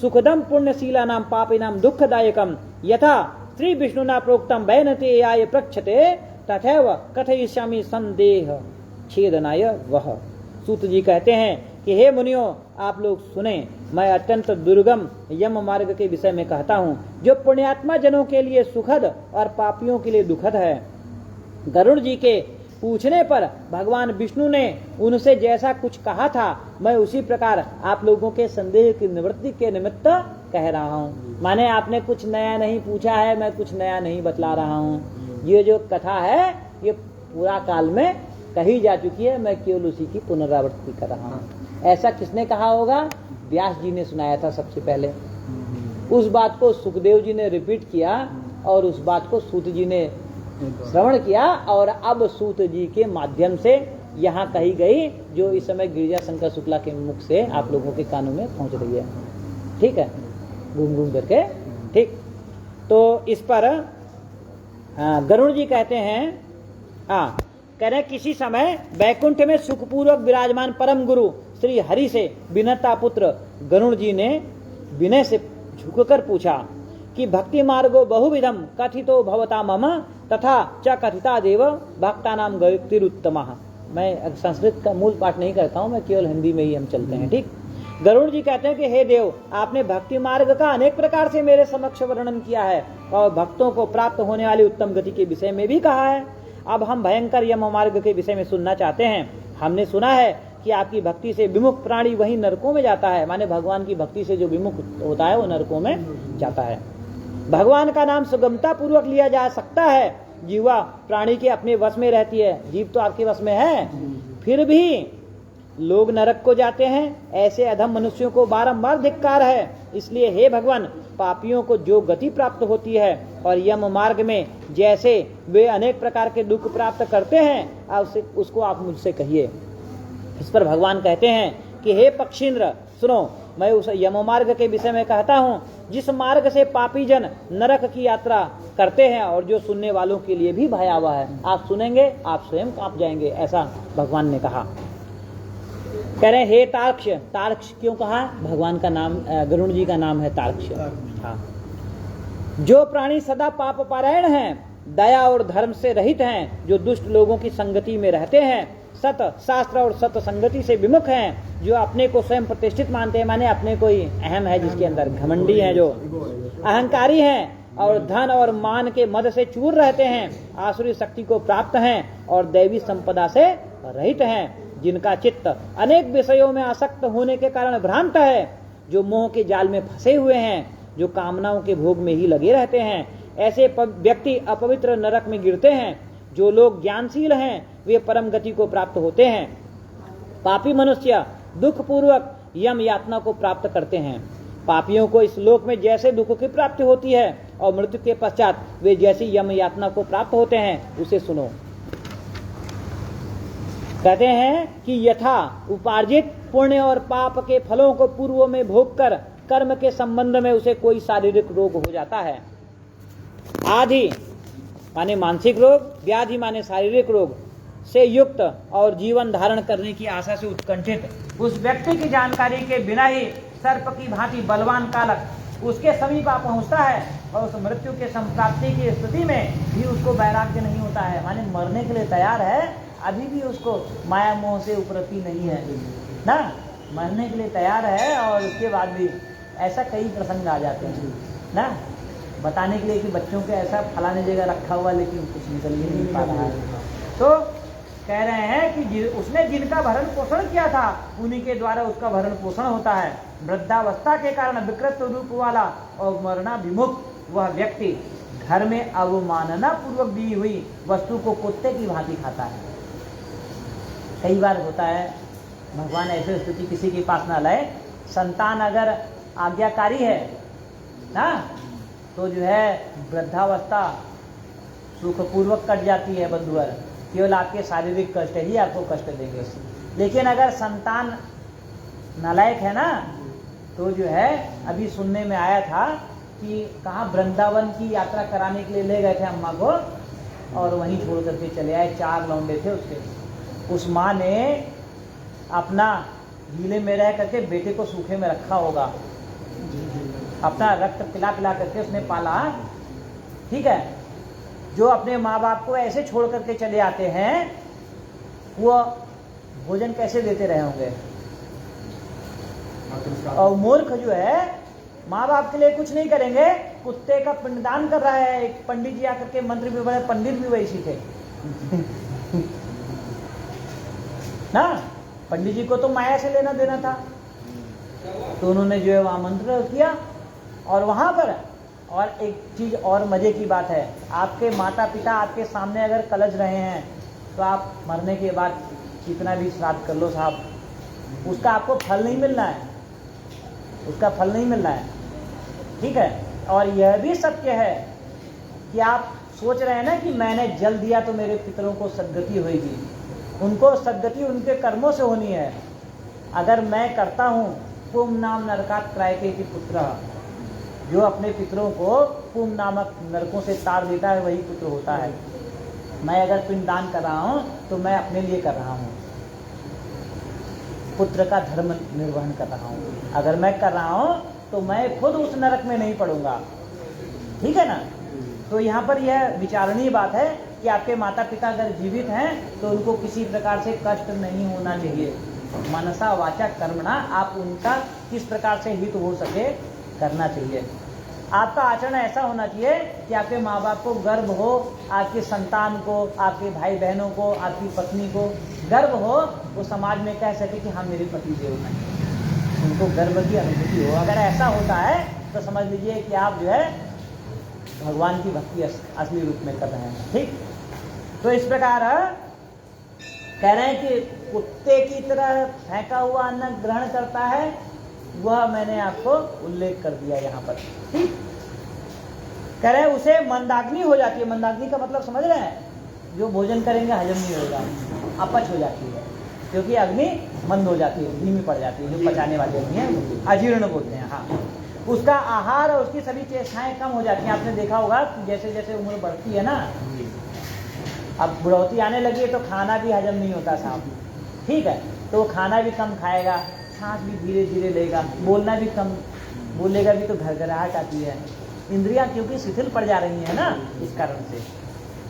सुखदम पुण्यशीला नाम पापी नाम दुखदायकम यथा श्री विष्णुना प्रोक्तम वैनते आय प्रक्षते तथैव कथयिष्यामि संदेह छेदनाय वह। सूत जी कहते हैं कि हे मुनियों, आप लोग सुने, मैं अत्यंत दुर्गम यम मार्ग के विषय में कहता हूँ, जो पुण्यात्मा जनों के लिए सुखद और पापियों के लिए दुखद है। गरुड़ जी के पूछने पर भगवान विष्णु ने उनसे जैसा कुछ कहा था, मैं उसी प्रकार आप लोगों के संदेह की निवृत्ति के निमित्त कह रहा हूँ। माने आपने कुछ नया नहीं पूछा है, मैं कुछ नया नहीं बतला रहा हूँ। ये जो कथा है ये पूरा काल में कही जा चुकी है, मैं केवल उसी की पुनरावृत्ति कर रहा हूँ। ऐसा किसने कहा होगा? व्यास जी ने सुनाया था सबसे पहले। उस बात को सुखदेव जी ने रिपीट किया और उस बात को सूत जी ने श्रवण किया और अब सूत जी के माध्यम से यहाँ कही गई, जो इस समय गिरिजा शंकर शुक्ला के मुख से आप लोगों के कानों में पहुंच रही है। ठीक है, घूम घूम करके। ठीक, तो इस पर गरुड़ जी कहते हैं, कह रहे किसी समय वैकुंठ में सुखपूर्वक विराजमान परम गुरु श्री हरि से विनता पुत्र गरुड़ जी ने विनय से झुककर पूछा कि भक्ति मार्गो बहुविधम कथितो भवता मम तथा च कथिता देव भक्ता नाम गतिरुत्तमः। मैं संस्कृत का मूल पाठ नहीं करता हूँ, मैं केवल हिंदी में ही हम चलते हैं। ठीक, गरुड़ जी कहते हैं कि हे देव, आपने भक्ति मार्ग का अनेक प्रकार से मेरे समक्ष वर्णन किया है और भक्तों को प्राप्त होने वाली उत्तम गति के विषय में भी कहा है। अब हम भयंकर यम मार्ग के विषय में सुनना चाहते हैं। हमने सुना है कि आपकी भक्ति से विमुख प्राणी वही नरकों में जाता है। माने भगवान की भक्ति से जो विमुख होता है वो नरकों में जाता है। भगवान का नाम सुगमता पूर्वक लिया जा सकता है। जीवा प्राणी के अपने वश में रहती है, जीव तो आपके वश में है, फिर भी लोग नरक को जाते हैं। ऐसे अधम मनुष्यों को बारंबार धिक्कार है। इसलिए हे भगवान, पापियों को जो गति प्राप्त होती है और यम मार्ग में जैसे वे अनेक प्रकार के दुख प्राप्त करते हैं, उसको आप मुझसे कहिए। इस पर भगवान कहते हैं कि हे पक्षींद्र, सुनो, मैं उस यम मार्ग के विषय में कहता हूँ जिस मार्ग से पापी जन नरक की यात्रा करते हैं और जो सुनने वालों के लिए भी भयावह है। आप सुनेंगे, आप स्वयं कांप जाएंगे, ऐसा भगवान ने कहा। कह रहे हे तार्क्ष। तार्क्ष क्यों कहा? भगवान का नाम, गरुड़ जी का नाम है तार्क्ष। हाँ, जो प्राणी सदा पाप पारायण हैं, दया और धर्म से रहित हैं, जो दुष्ट लोगों की संगति में रहते हैं, सत शास्त्र और सत संगति से विमुख हैं, जो अपने को स्वयं प्रतिष्ठित मानते हैं, माने अपने को ही अहम है, जिसके अंदर घमंडी है, जो अहंकारी हैं और धन और मान के मद से चूर रहते हैं, आसुरी शक्ति को प्राप्त हैं और दैवी संपदा से रहित हैं, जिनका चित्त अनेक विषयों में आसक्त होने के कारण भ्रांत है, जो मोह के जाल में फंसे हुए हैं, जो कामनाओं के भोग में ही लगे रहते हैं। ऐसे व्यक्ति अपवित्र नरक में गिरते हैं। जो लोग ज्ञानशील हैं वे परम गति को प्राप्त होते हैं। पापी मनुष्य दुख पूर्वक यम यातना को प्राप्त करते हैं। पापियों को इस लोक में जैसे दुख की प्राप्ति होती है और मृत्यु के पश्चात वे जैसी यम यातना को प्राप्त होते हैं, उसे सुनो। कहते हैं कि यथा उपार्जित पुण्य और पाप के फलों को पूर्व में भोग कर कर्म के संबंध में उसे कोई शारीरिक रोग हो जाता है। आदि माने मानसिक रोग, व्याधि माने शारीरिक रोग से युक्त और जीवन धारण करने की आशा से उत्कंठित उस व्यक्ति की जानकारी के बिना ही सर्प की भांति बलवान कालक उसके समीप आ पहुंचता है और उस मृत्यु के संप्राप्ति की स्थिति में भी उसको वैराग्य नहीं होता है। माने मरने के लिए तैयार है, अभी भी उसको माया मोह से उपरति नहीं है ना, मरने के लिए तैयार है और उसके बाद भी ऐसा कई प्रसंग आ जाते हैं ना, बताने के लिए कि बच्चों के ऐसा फलाने जगह रखा हुआ लेकिन कुछ निकल ही नहीं पा रहा है। तो कह रहे हैं कि उसने जिनका भरण पोषण किया था उन्हीं के द्वारा उसका भरण पोषण होता है। वृद्धावस्था के कारण विकृत रूप वाला और मरणाभिमुख वह व्यक्ति घर में अवमानना पूर्वक दी हुई वस्तु को कुत्ते की भांति खाता है। कई बार होता है, भगवान ऐसे स्थिति किसी के पास ना लाए, संतान अगर आज्ञाकारी है ना तो जो है वृद्धावस्था सुखपूर्वक कट जाती है बंधुअर, केवल आपके शारीरिक कष्ट ही आपको कष्ट देंगे। लेकिन अगर संतान नालायक है ना, तो जो है अभी सुनने में आया था कि कहाँ वृंदावन की यात्रा कराने के लिए ले गए थे अम्मा को, और वहीं छोड़ करके चले आए। 4 लौंडे थे उसके। उस माँ ने अपना गीले में रह करके बेटे को सूखे में रखा होगा, अपना रक्त पिला पिला करके उसने पाला। ठीक है, जो अपने माँ बाप को ऐसे छोड़ करके चले आते हैं, वो भोजन कैसे देते रहे होंगे। और मूर्ख जो है माँ बाप के लिए कुछ नहीं करेंगे, कुत्ते का पिंडदान कर रहा है। एक पंडित जी आकर के, मंत्र भी बड़े, पंडित भी वैसी थे ना, पंडित जी को तो माया से लेना देना था, तो उन्होंने जो है वहां मंत्र किया। और वहां पर और एक चीज और मजे की बात है, आपके माता पिता आपके सामने अगर कलज रहे हैं, तो आप मरने के बाद कितना भी श्राद्ध कर लो साहब, उसका आपको फल नहीं मिलना है, उसका फल नहीं मिलना है। ठीक है, और यह भी सत्य है कि आप सोच रहे हैं ना कि मैंने जल दिया तो मेरे पितरों को सद्गति होगी। उनको सद्गति उनके कर्मों से होनी है। अगर मैं करता हूँ पुम नाम नरकात त्रायके की पुत्र, जो अपने पितरों को पुम नामक नरकों से तार देता है वही पुत्र होता है। मैं अगर पिंडदान कर रहा हूँ तो मैं अपने लिए कर रहा हूँ, पुत्र का धर्म निर्वहन कर रहा हूँ। अगर मैं कर रहा हूँ तो मैं खुद उस नरक में नहीं पड़ूंगा। ठीक है ना। तो यहाँ पर यह विचारणीय बात है कि आपके माता पिता अगर जीवित हैं तो उनको किसी प्रकार से कष्ट नहीं होना चाहिए। मनसा वाचा कर्मणा, आप उनका किस प्रकार से हित हो सके करना चाहिए। आपका आचरण ऐसा होना चाहिए कि आपके माँ बाप को गर्व हो, आपके संतान को, आपके भाई बहनों को, आपकी पत्नी को गर्व हो, वो समाज में कह सके कि हाँ मेरे पति देव हैं, उनको गर्व की अनुभूति हो। अगर ऐसा होता है तो समझ लीजिए कि आप जो है भगवान की भक्ति असली रूप में कर रहे हैं। ठीक, तो इस प्रकार कह रहे हैं कि कुत्ते की तरह फेंका हुआ अन्न ग्रहण करता है, वह मैंने आपको उल्लेख कर दिया यहाँ पर। ठीक, कह रहे हैं उसे मंदाग्नि हो जाती है। मंदाग्नि का मतलब समझ रहे हैं, जो भोजन करेंगे हजम नहीं होगा, अपच हो जाती है, क्योंकि अग्नि मंद हो जाती है, धीमी पड़ जाती है। जो पचाने वाली अग्नि है अजीर्ण बोलते हैं। हाँ, उसका आहार और उसकी सभी चेष्टाएं कम हो जाती हैं। आपने देखा होगा कि जैसे जैसे उम्र बढ़ती है ना, अब बुढ़ौती आने लगी है तो खाना भी हजम नहीं होता साहब। ठीक है, तो खाना भी कम खाएगा, सांस भी धीरे धीरे लेगा, बोलना भी कम बोलेगा, भी तो घरघराहट आती है। इंद्रियां क्योंकि शिथिल पड़ जा रही हैं ना, इस कारण से।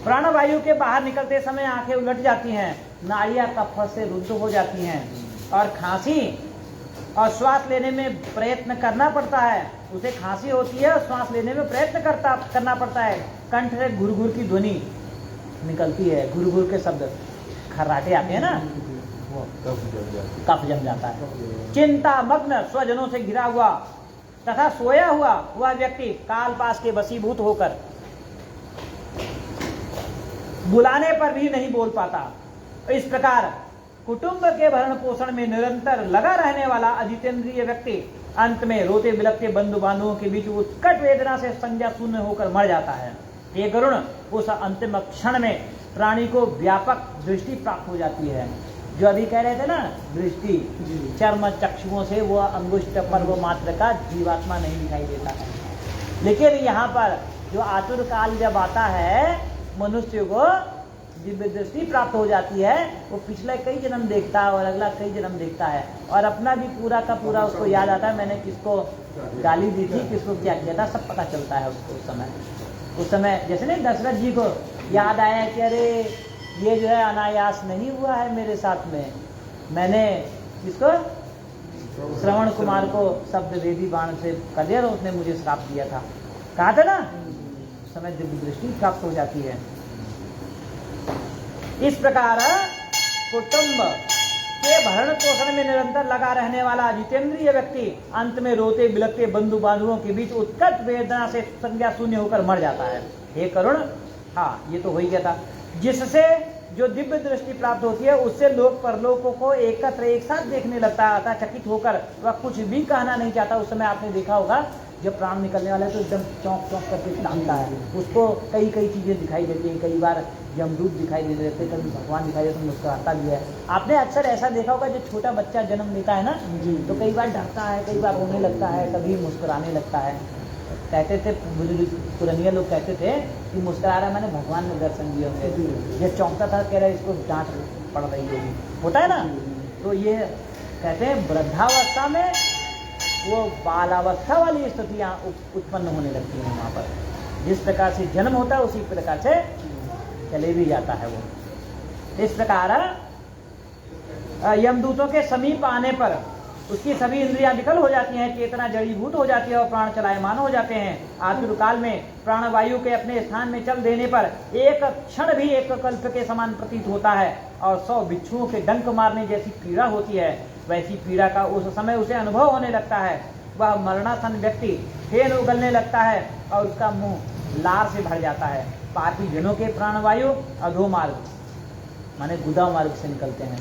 प्राणवायु के बाहर निकलते समय आंखें उलट जाती हैं, नाड़ियां कफ से रुद्ध हो जाती हैं, और खांसी और श्वास लेने में प्रयत्न करना पड़ता है। उसे खांसी होती है और श्वास लेने में प्रयत्न करना पड़ता है। कंठ से घुर-घुर की ध्वनि निकलती है, घुर-घुर के शब्द खर्राटे आते हैं ना, वो कफ जम जाता है। चिंता मग्न स्वजनों से घिरा हुआ तथा सोया हुआ वह व्यक्ति काल पास के वशीभूत होकर बुलाने पर भी नहीं बोल पाता। इस प्रकार कुटुंब के भरण पोषण में निरंतर लगा रहने वाला अजितेंद्रिय व्यक्ति अंत में रोते बिलखते बंधु बांधवों के बीच उत्कट वेदना से संज्ञा शून्य होकर मर जाता है। हे गरुण, उस अंतिम क्षण में प्राणी को व्यापक दृष्टि प्राप्त हो जाती है। जो अभी कह रहे थे ना, दृष्टि चर्म चक्षुओं से वो अंगुष्ठ पर्व मात्र का जीवात्मा नहीं दिखाई देता है। लेकिन यहाँ पर जो आतुर काल जब आता है, मनुष्य को दिव्य दृष्टि प्राप्त हो जाती है। वो पिछले कई जन्म देखता है और अगला कई जन्म देखता है, और अपना भी पूरा का पूरा उसको याद आता है, मैंने किसको गाली दी थी, किसको क्या किया था, सब पता चलता है उसको। उस समय जैसे नहीं दशरथ जी को याद आया कि अरे ये जो है अनायास नहीं हुआ है मेरे साथ में, मैंने किसको, श्रवण कुमार को शब्द वेदी बाण से कर दिया और उसने मुझे श्राप दिया था, कहा था ना। उस समय दिव्य दृष्टि प्राप्त हो जाती है। इस प्रकार कुटुंब के भरण पोषण में निरंतर लगा रहने वाला जितेंद्रिय व्यक्ति अंत में रोते बिलखते बंधु बांधवों के बीच उत्कट वेदना से संज्ञा शून्य होकर मर जाता है। हे करुण, हाँ ये तो हो ही गया था। जिससे जो दिव्य दृष्टि प्राप्त होती है उससे लोक परलोकों को एकत्र एक साथ देखने लगता है। अतः चकित होकर वह कुछ भी कहना नहीं चाहता। उस समय आपने देखा होगा जब प्राण निकलने वाला है तो एकदम चौंक चौंक करके ताकता है, उसको कई कई चीज़ें दिखाई देती हैं, कई बार यमदूत दिखाई दे देते, कभी भगवान दिखाई देते, मुस्कुराता भी है। आपने अक्सर ऐसा देखा होगा, जो छोटा बच्चा जन्म लेता है ना, तो कई बार डरता है, कई बार रोने लगता है, कभी मुस्कुराने लगता है। कहते थे बुजुर्ग पुराने लोग कहते थे कि मुस्कुरा रहा है मैंने भगवान ने दर्शन दिए होंगे। ये चौंकता था, कह रहा है इसको डांट पड़ रही होगी, होता है ना। तो ये कहते हैं वृद्धावस्था में वो बालावस्था वाली स्थितियाँ उत्पन्न होने लगती हैं वहाँ पर। जिस प्रकार से जन्म होता है उसी प्रकार से चले भी जाता है वो। इस प्रकार यमदूतों के समीप आने पर उसकी सभी इंद्रियां विकल हो जाती हैं, चेतना जड़ीभूत हो जाती है और प्राण चलायमान हो जाते हैं। आतुर काल में प्राणवायु के अपने स्थान में चल देने पर एक क्षण भी एक कल्प के समान प्रतीत होता है और 100 बिच्छुओं के डंक मारने जैसी पीड़ा होती है, वैसी पीड़ा का उस समय उसे अनुभव होने लगता है। वह मरणासन व्यक्ति फेन उगलने लगता है और उसका मुंह लार से भर जाता है। पापी जनों के प्राणवायु अधोमार्ग माने गुदा मार्ग से निकलते हैं।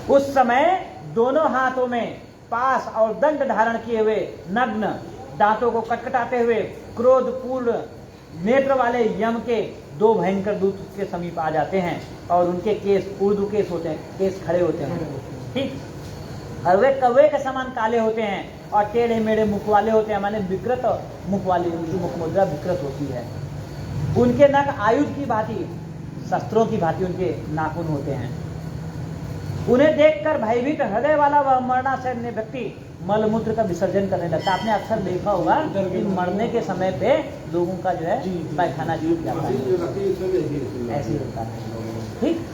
उस समय दोनों हाथों में पास और दंड धारण किए हुए नग्न, दांतों को कटकटाते हुए क्रोध पूर्ण नेत्र वाले यम के 2 भयंकर दूत उसके समीप आ जाते हैं और उनके केस ऊर्ध्व केस होते हैं, केस खड़े होते हैं, ठीक, और वे कौवे के समान काले होते हैं और टेढ़े मेढ़े मुख वाले होते हैं, माने विकृत मुख वाले, उनकी मुख मुद्रा विकृत होती है। उनके नख आयुध की भांति, शस्त्रों की भांति उनके नाखून होते हैं। उन्हें देखकर भयभीत हृदय वाला वह मरणासन व्यक्ति मलमूत्र का विसर्जन करने लगता है। आपने अक्सर देखा होगा कि मरने के समय पे लोगों का जो है पैखाना छूट जाता है, ऐसे ही होता है, ठीक।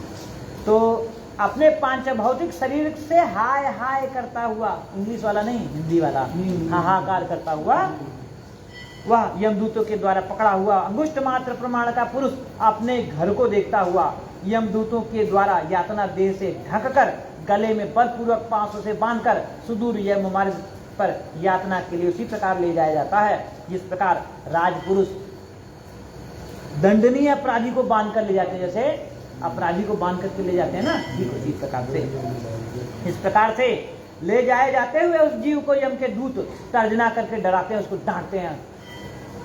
तो अपने पांच भौतिक शरीर से हाय हाय करता हुआ, इंग्लिश वाला नहीं हिंदी वाला, हाहाकार करता हुआ वह यमदूतों के द्वारा पकड़ा हुआ अंगुष्ठ मात्र प्रमाण का पुरुष अपने घर को देखता हुआ यमदूतों के द्वारा यातना देह से ढककर गले में बलपूर्वक पांसों से बांधकर सुदूर यम मार्ग पर यातना के लिए उसी प्रकार ले जाया जाता है जिस प्रकार राजपुरुष दंडनीय अपराधी को बांध कर ले जाते हैं, जैसे अपराधी को बांध करके ले जाते हैं ना, ठीक उसी प्रकार से इस प्रकार से ले जाए जाते हुए उस जीव को यम के दूत तर्जना करके डराते हैं, उसको डांटते हैं,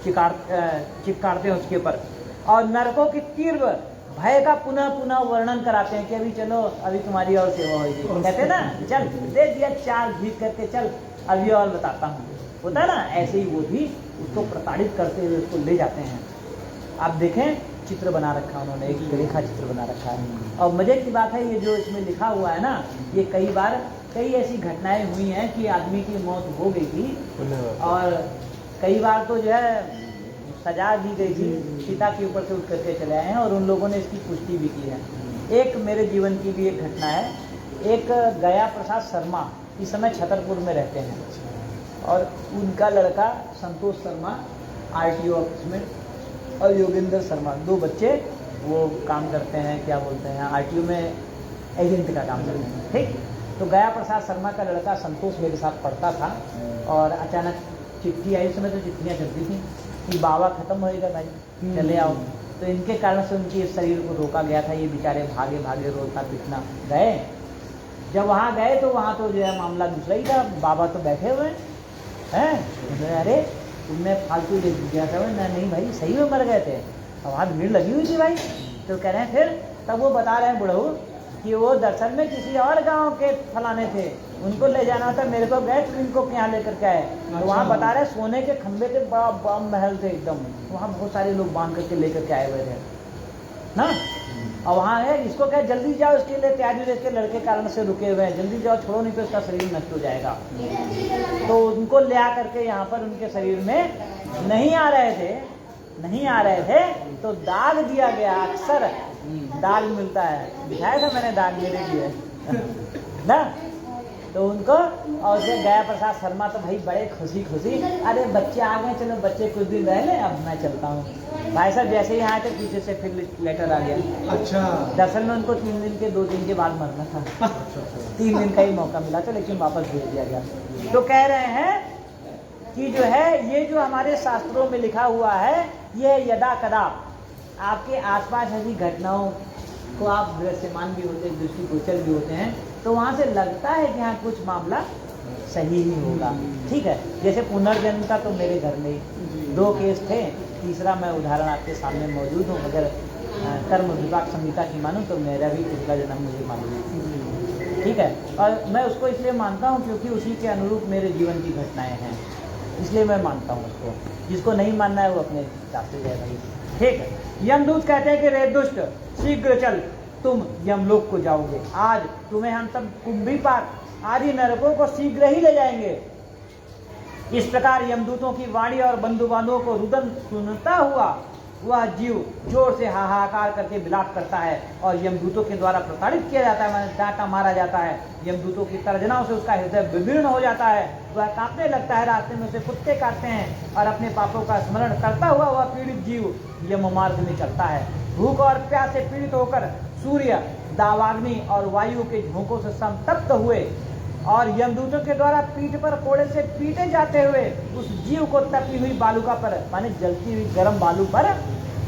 चिपकाते हैं उसके ऊपर और नरकों की तीव्र भय का पुनः पुनः वर्णन कराते हैं कि अभी चलो, अभी तुम्हारी और सेवा होगी, कहते हैं ना, चल दे दिया 4 जीत करके, चल अभी और बताता हूँ, होता है ना। ऐसे ही वो भी उसको प्रताड़ित करते हुए उसको ले जाते हैं। आप देखें चित्र बना रखा उन्होंने, एक रेखा चित्र बना रखा है। और मजे की बात है ये जो इसमें लिखा हुआ है ना, ये कई बार कई ऐसी घटनाएं हुई हैं कि आदमी की मौत हो गई थी और कई बार तो जो है सजा दी गई थी, सीता के ऊपर से उठ करके चले आए हैं और उन लोगों ने इसकी पुष्टि भी की है। एक मेरे जीवन की भी एक घटना है। एक गया प्रसाद शर्मा इस समय छतरपुर में रहते हैं और उनका लड़का संतोष शर्मा RTO ऑफिस में और योगेंद्र शर्मा, 2 बच्चे वो काम करते हैं, क्या बोलते हैं, RTO में एजेंट का काम करते हैं, ठीक। तो गया प्रसाद शर्मा का लड़का संतोष मेरे साथ पढ़ता था और अचानक चिट्ठी आई, उस समय तो चिट्ठियाँ चलती थी कि बाबा खत्म होएगा भाई, चले आओ। तो इनके कारण से उनके शरीर को रोका गया था, ये बेचारे भागे भागे रोता पीटना गए। जब वहाँ गए तो वहाँ तो जो है मामला दूसरा ही था, बाबा तो बैठे हुए हैं, अरे तुमने फालतू दे दिया था, नहीं भाई सही में मर गए थे, और वहाँ भीड़ लगी हुई थी भाई। तो कह रहे हैं फिर, तब वो बता रहे हैं बुढ़ऊ कि वो दरअसल में किसी और गांव के फलाने थे, उनको ले जाना था, मेरे को गए तो इनको यहाँ लेकर के आए। तो वहाँ बता रहे सोने के खंबे थे, बड़ा महल थे एकदम, वहाँ बहुत सारे लोग बांध करके लेकर के आए हुए थे ना। और वहाँ है इसको क्या जल्दी जाओ, इसके लिए तैयारी रहते, लड़के कारण से रुके हुए हैं, जल्दी जाओ, छोड़ो नहीं तो इसका शरीर नष्ट हो जाएगा। तो उनको ले आ करके यहाँ पर उनके शरीर में नहीं आ रहे थे तो दाग दिया गया। अक्सर दाग मिलता है, दिखाया था मैंने दाग मेरे लिए ना। तो उनको और उसे गया प्रसाद शर्मा तो भाई बड़े खुशी, अरे बच्चे आ गए, चलो बच्चे कुछ दिन रह ले, अब मैं चलता हूँ। भाई साहब जैसे ही आए थे पीछे से फिर लेटर आ गया। अच्छा, दरअसल में उनको 3 दिन के 2 दिन के बाद मरना था। 3 दिन का ही मौका मिला था, लेकिन वापस भेज दिया गया। तो कह रहे हैं कि जो है ये जो हमारे शास्त्रों में लिखा हुआ है, ये यदा कदा आपके आसपास ऐसी घटनाओं को आप दृश्यमान भी होते हैं, दृष्टिगोचर भी होते हैं, तो वहाँ से लगता है कि हाँ कुछ मामला सही ही होगा। ठीक है, जैसे पुनर्जन्म का तो मेरे घर में 2 केस थे, तीसरा मैं उदाहरण आपके सामने मौजूद हूँ। अगर कर्म विभाग संहिता की मानूं तो मेरा भी पिछला जन्म मुझे मालूम है। ठीक है, और मैं उसको इसलिए मानता हूँ क्योंकि उसी के अनुरूप मेरे जीवन की घटनाएं हैं, इसलिए मैं मानता हूँ उसको। जिसको नहीं मानना है वो अपने रास्ते जाए भाई। ठीक है, यमदूत कहते हैं कि रे दुष्ट शीघ्र चल, तुम यमलोक को जाओगे। आज तुम्हें हम सब कुंभी पाक आदि नरकों को शीघ्र ही ले जाएंगे। इस प्रकार यमदूतों की वाणी और बंधु बांधवों को रुदन सुनता हुआ वह जीव जोर से हाहाकार करके विलाप करता है और यमदूतों के द्वारा प्रताड़ित किया जाता है, माने डांटा मारा जाता है। यमदूतों की तर्जनाओं से उसका हृदय विदीर्ण हो जाता है, वह कांपने लगता है। रास्ते में उसे कुत्ते काटते हैं और अपने पापों का स्मरण करता हुआ वह पीड़ित जीव यम मार्ग में चलता है। भूख और प्यास से पीड़ित होकर सूर्य, दावाग्नि और वायु के झोंकों से संतप्त हुए और यमदूतों के द्वारा पीठ पर कोड़े से पीटे जाते हुए उस जीव को तपी हुई बालुका पर, माने जलती हुई गर्म बालू पर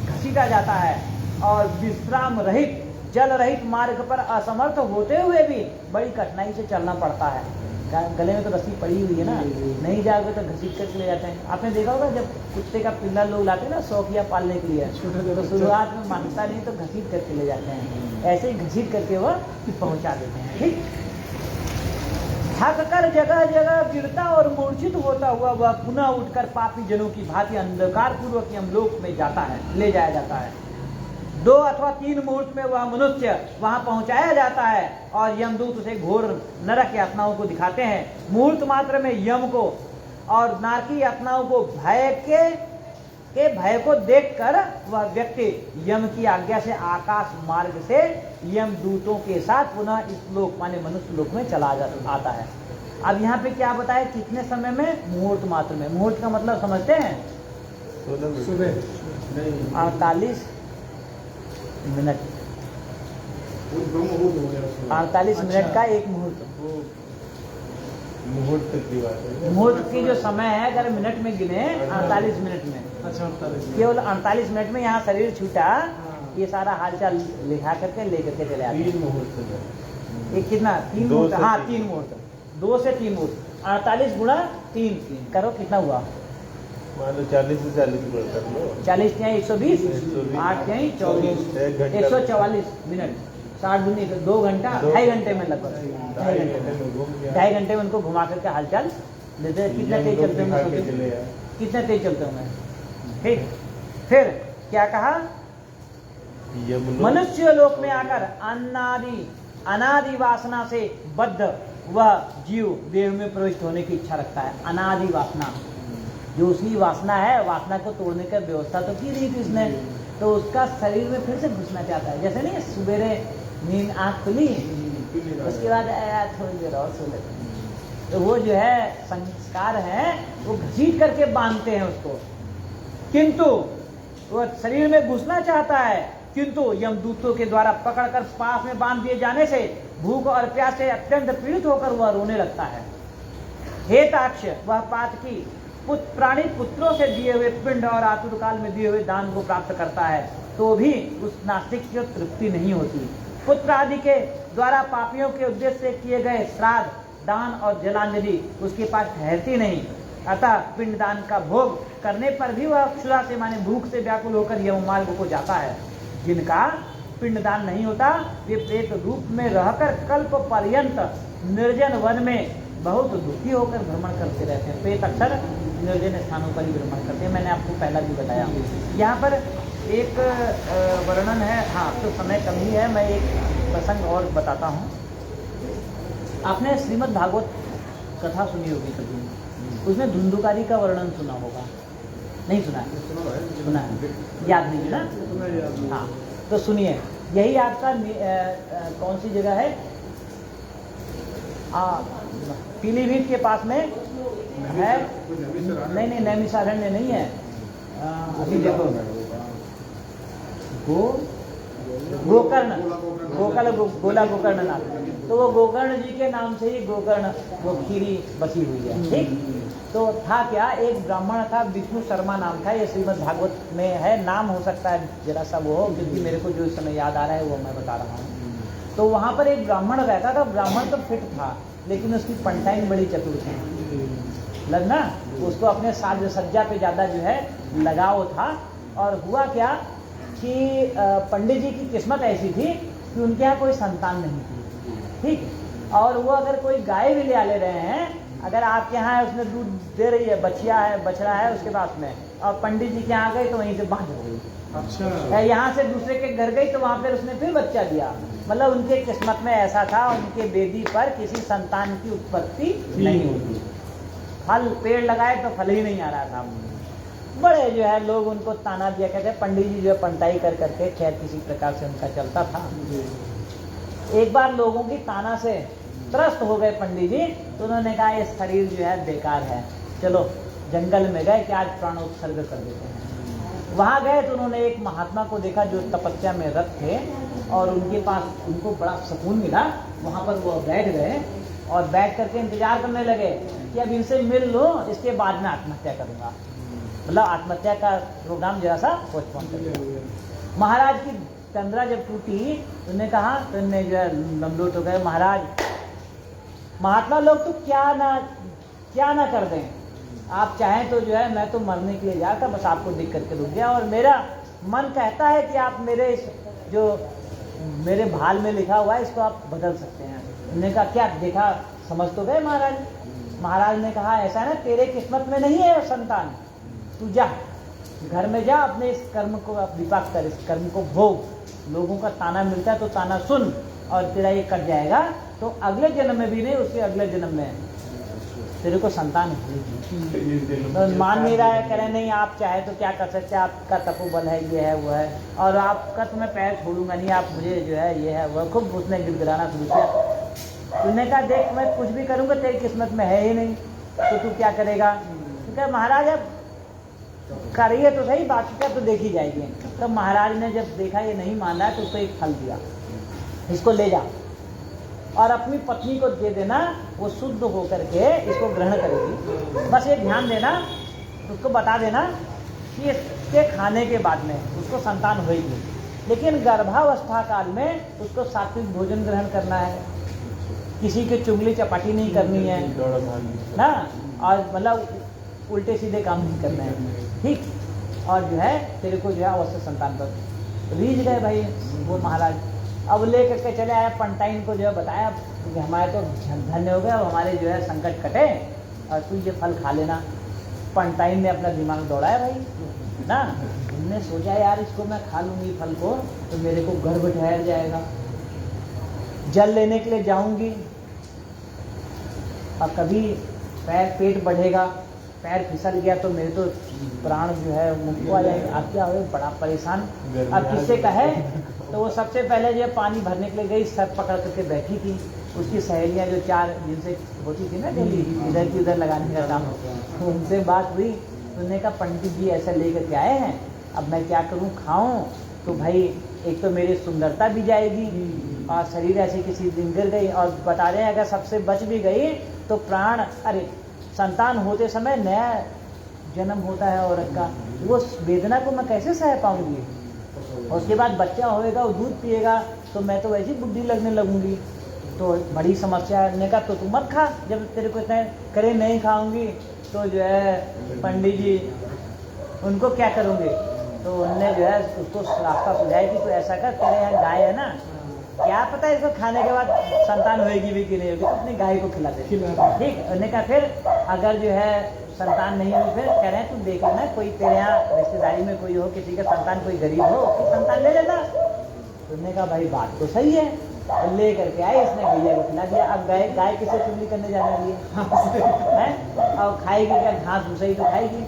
घसीटा जाता है और विश्राम रहित जल रहित मार्ग पर असमर्थ होते हुए भी बड़ी कठिनाई से चलना पड़ता है। गले में तो रस्सी पड़ी हुई है ना, नहीं जाओगे तो घसीट करके ले जाते हैं। आपने देखा होगा जब कुत्ते का पिल्ला लोग लाते हैं ना शौकिया पालने के लिए, तो शुरुआत में मानता नहीं तो घसीट करके ले जाते हैं, ऐसे ही घसीट करके वह पहुंचा देते हैं। ठीक, थक कर जगह जगह गिरता और मूर्छित होता हुआ वह पुनः उठकर पापी जनों की भांति अंधकार पूर्वक यमलोक में जाता है, ले जाया जाता है। 2 अथवा 3 मुहूर्त में वह मनुष्य वहां पहुंचाया जाता है और यमदूत उसे घोर नरक यातनाओं को दिखाते हैं। मुहूर्त मात्र में यम को और नारकी यातनाओं को भय को देखकर वह व्यक्ति यम की आज्ञा से आकाश मार्ग से यमदूतों के साथ पुनः इस लोक माने मनुष्य लोक में चला आता है। अब यहाँ पे क्या बताया, कितने समय में? मुहूर्त मात्र में। मुहूर्त का मतलब समझते हैं? सुबह 48 मिनट, 48 मिनट का एक मुहूर्त। मुहूर्त की बात है। मुहूर्त की जो समय है अगर मिनट में गिने 48 मिनट में, अच्छा 48 केवल 48 मिनट में यहाँ शरीर छूटा, ये सारा हालचाल लिखा करके लेकर के चले आते हैं। 3 मुहूर्त एक कितना? 3 मुहूर्त। हाँ 3 मुहूर्त, 2 से 3 मुहूर्त। 48 गुणा 3 करो, कितना हुआ? मान लो 40 से 40 मिनट कर लो। 40 क्या 120, 8 क्या 24, 144 मिनट, 60 दूनी 2 घंटा, 2.5 घंटे में लगभग 2.5 घंटे में उनको घुमा करके हालचाल देते। कितना तेज चलते होंगे, कितने तेज चलते होंगे। ठीक, फिर क्या कहा? मनुष्य लोक में आकर अनादि वासना से बद्ध वह जीव देह में प्रविष्ट होने की इच्छा रखता है। अनादि वासना, जो उसकी वासना है, वासना को तोड़ने की व्यवस्था तो की नहीं थी उसने, तो उसका शरीर में फिर से घुसना चाहता है। जैसे नहीं सवेरे नींद आँख खुली, उसके बाद थोड़ी देर और सो लेते हैं, तो वो जो है संस्कार है वो घसीट करके बांधते हैं उसको, किंतु वो शरीर में घुसना चाहता है, किंतु यमदूतों के द्वारा पकड़कर पास में बांध दिए जाने से भूख और प्यास से अत्यंत पीड़ित होकर वह रोने लगता है। हे ताक्ष, वह पातकी प्राणी पुत्रों से दिए हुए पिंड और आतुर काल में दिए हुए दान को प्राप्त करता है, तो भी उस नास्तिक की तृप्ति नहीं होती। पुत्र आदि के द्वारा पापियों के उद्देश्य से किए गए श्राद्ध, दान और जलांजलि उसके पास ठहरती नहीं, अतः पिंडदान का भोग करने पर भी वह क्षुधा से माने भूख से व्याकुल होकर यम मार्ग को जाता है। जिनका पिंडदान नहीं होता वे प्रेत रूप में रहकर कल्प पर्यंत निर्जन वन में बहुत दुखी होकर भ्रमण करते रहते हैं। प्रेत अक्सर निर्जन स्थानों पर ही भ्रमण करते हैं, मैंने आपको पहला भी बताया। यहाँ पर एक वर्णन है, हाँ तो समय कम ही है, मैं एक प्रसंग और बताता हूँ। आपने श्रीमद् भागवत कथा सुनी होगी कभी, उसमें धुंधुकारी का वर्णन सुना होगा, नहीं सुना है? सुना है, याद नहीं है ना? हाँ तो सुनिए, यही आपका कौन सी जगह है? पीलीभीत के पास में है। नहीं, नैमिषारण्य नहीं है। अभी देखो, गोकर्ण, गोला गोकर्ण नाम, तो वो गोकर्ण जी के नाम से ही गोकर्ण वो खीरी बसी हुई है। ठीक, तो था क्या, एक ब्राह्मण था, विष्णु शर्मा नाम था, ये श्रीमद् भागवत में है, नाम हो सकता है जरा सा वो हो, क्योंकि मेरे को जो इस समय याद आ रहा है वो मैं बता रहा हूँ। तो वहाँ पर एक ब्राह्मण रहता था, ब्राह्मण तो फिट था, लेकिन उसकी पंटाइन बड़ी चतुर थी, लगना उसको अपने साज सज्जा पे ज़्यादा जो है लगाव था। और हुआ क्या कि पंडित जी की किस्मत ऐसी थी कि उनके यहाँ कोई संतान नहीं थी, ठीक। और वो अगर कोई गाय भी ले रहे हैं, अगर आपके यहाँ है उसने दूध दे रही है, बछिया है, बछड़ा है उसके पास में, और पंडित जी के यहाँ गई तो वहीं से बांध हो गई। अच्छा, यहाँ से दूसरे के घर गई तो वहाँ पर उसने फिर बच्चा दिया। मतलब उनके किस्मत में ऐसा था, उनके बेदी पर किसी संतान की उत्पत्ति नहीं होती। फल पेड़ लगाए तो फल ही नहीं आ रहा था। बड़े जो है लोग उनको ताना दिया करते, पंडित जी जो है पंटाई कर करके खैर किसी प्रकार से उनका चलता था। एक बार लोगों की ताना से त्रस्त हो गए पंडित जी, तो उन्होंने कहा ये शरीर जो है बेकार है, चलो जंगल में गए कि आज प्राणोत्सर्ग कर देते हैं। वहाँ गए तो उन्होंने एक महात्मा को देखा जो तपस्या में रत थे, और उनके पास उनको बड़ा सुकून मिला। वहाँ पर वो बैठ गए और बैठ करके इंतजार करने लगे कि अब इनसे मिल लो, इसके बाद में आत्महत्या करूँगा। मतलब आत्महत्या का प्रोग्राम जरा सा पोस्टपोन कर दिया। महाराज की तंद्रा जब टूटी, उन्होंने कहा, तो उन्होंने जो है लमलोट हो गए, महाराज महात्मा लोग तो क्या ना कर दें, आप चाहें तो जो है मैं तो मरने के लिए जा था, बस आपको देख करके रुक गया, और मेरा मन कहता है कि आप मेरे जो मेरे भाल में लिखा हुआ है इसको आप बदल सकते हैं। उन्होंने कहा क्या देखा, समझ तो गए महाराज। महाराज ने कहा ऐसा है ना, तेरे किस्मत में नहीं है संतान, तू जा घर में जा, अपने इस कर्म को विपाक कर, इस कर्म को भोग। लोगों का ताना मिलता है तो ताना सुन, और तेरा ये कट जाएगा तो अगले जन्म में भी नहीं, उसके अगले जन्म में तेरे को संतान होगी। तो मान नहीं रहा है, कह रहे नहीं आप चाहे तो क्या कर सकते हैं, आपका तपोबल है, ये है वो है, और आपका तो मैं पैर छोड़ूंगा नहीं, आप मुझे जो है ये है वह। खूब उसने गिड़गिड़ाना शुरू किया। उन्होंने कहा देख मैं कुछ भी करूँगा तेरी किस्मत में है ही नहीं, तो तू क्या करेगा। तो क्या महाराज अब करिए तो सही, बाकी का तो देखी जाएगी। तो महाराज ने जब देखा ये नहीं मान रहा है तो उसको एक फल दिया, इसको ले जा और अपनी पत्नी को दे देना, वो शुद्ध होकर के इसको ग्रहण करेगी। बस ये ध्यान देना, उसको बता देना कि इसके खाने के बाद में उसको संतान होगी, लेकिन गर्भावस्था काल में उसको सात्विक भोजन ग्रहण करना है, किसी की चुगली चपाटी नहीं करनी है ना, और मतलब उल्टे सीधे काम नहीं करना है, ठीक। और जो है तेरे को जो है अवश्य संतान पर रीझ गए भाई वो महाराज। अब ले करके चले आए, पंटाइन को जो है बताया कि हमारे तो धन्य हो गए, अब हमारे जो है संकट कटे और तू ये फल खा लेना। पंटाइन ने अपना दिमाग दौड़ाया भाई ना, उनने सोचा यार इसको मैं खा लूँगी फल को तो मेरे को गर्भ ठहर जाएगा, जल लेने के लिए जाऊँगी और कभी पेट बढ़ेगा, पैर फिसल गया तो मेरे तो प्राण जो है मुक्त आ जाएंगे। अब क्या हो, बड़ा परेशान। अब किससे कहे, तो वो सबसे पहले जो पानी भरने के लिए गई, सर पकड़ करके बैठी थी, उसकी सहेलियां जो 4 जिनसे होती थी ना डेली इधर की उधर लगाने का काम, उनसे बात हुई। उन्होंने कहा पंडित जी ऐसा लेकर के आए हैं, अब मैं क्या करूं, खाऊं तो भाई एक तो मेरी सुंदरता भी जाएगी और शरीर ऐसे किसी दिन गिर गई, और बता रहे हैं अगर सबसे बच भी गई तो प्राण, अरे संतान होते समय नया जन्म होता है औरत का, वो वेदना को मैं कैसे सह पाऊंगी, और उसके बाद बच्चा होएगा, वो दूध पिएगा तो मैं तो वैसी बुद्धि लगने लगूंगी, तो बड़ी समस्या है। कहा तो तू मत खा, जब तेरे को इतना करे नहीं खाऊंगी तो जो है पंडित जी उनको क्या करूँगी। तो उनने जो है उसको रास्ता सुझाया कि तू ऐसा कर, तेरे यहाँ गाय है ना, क्या पता इसको खाने के बाद संतान होएगी भी कि नहीं होगी, तो अपनी गाय को खिला दे, ठीक। उन्होंने कहा फिर अगर जो है संतान नहीं हुई, फिर कह रहे हैं तू देख लेना कोई तेरे यहाँ रिश्तेदारी में कोई हो, किसी का संतान कोई गरीब हो, उसकी संतान ले लेना। उन्होंने कहा भाई बात तो सही है, तो ले करके आए, इसने गैया को खिला दिया। अब गाय किसे चुगली करने जाने वाली है, और खाएगी क्या, घास भूसा ही तो खाएगी।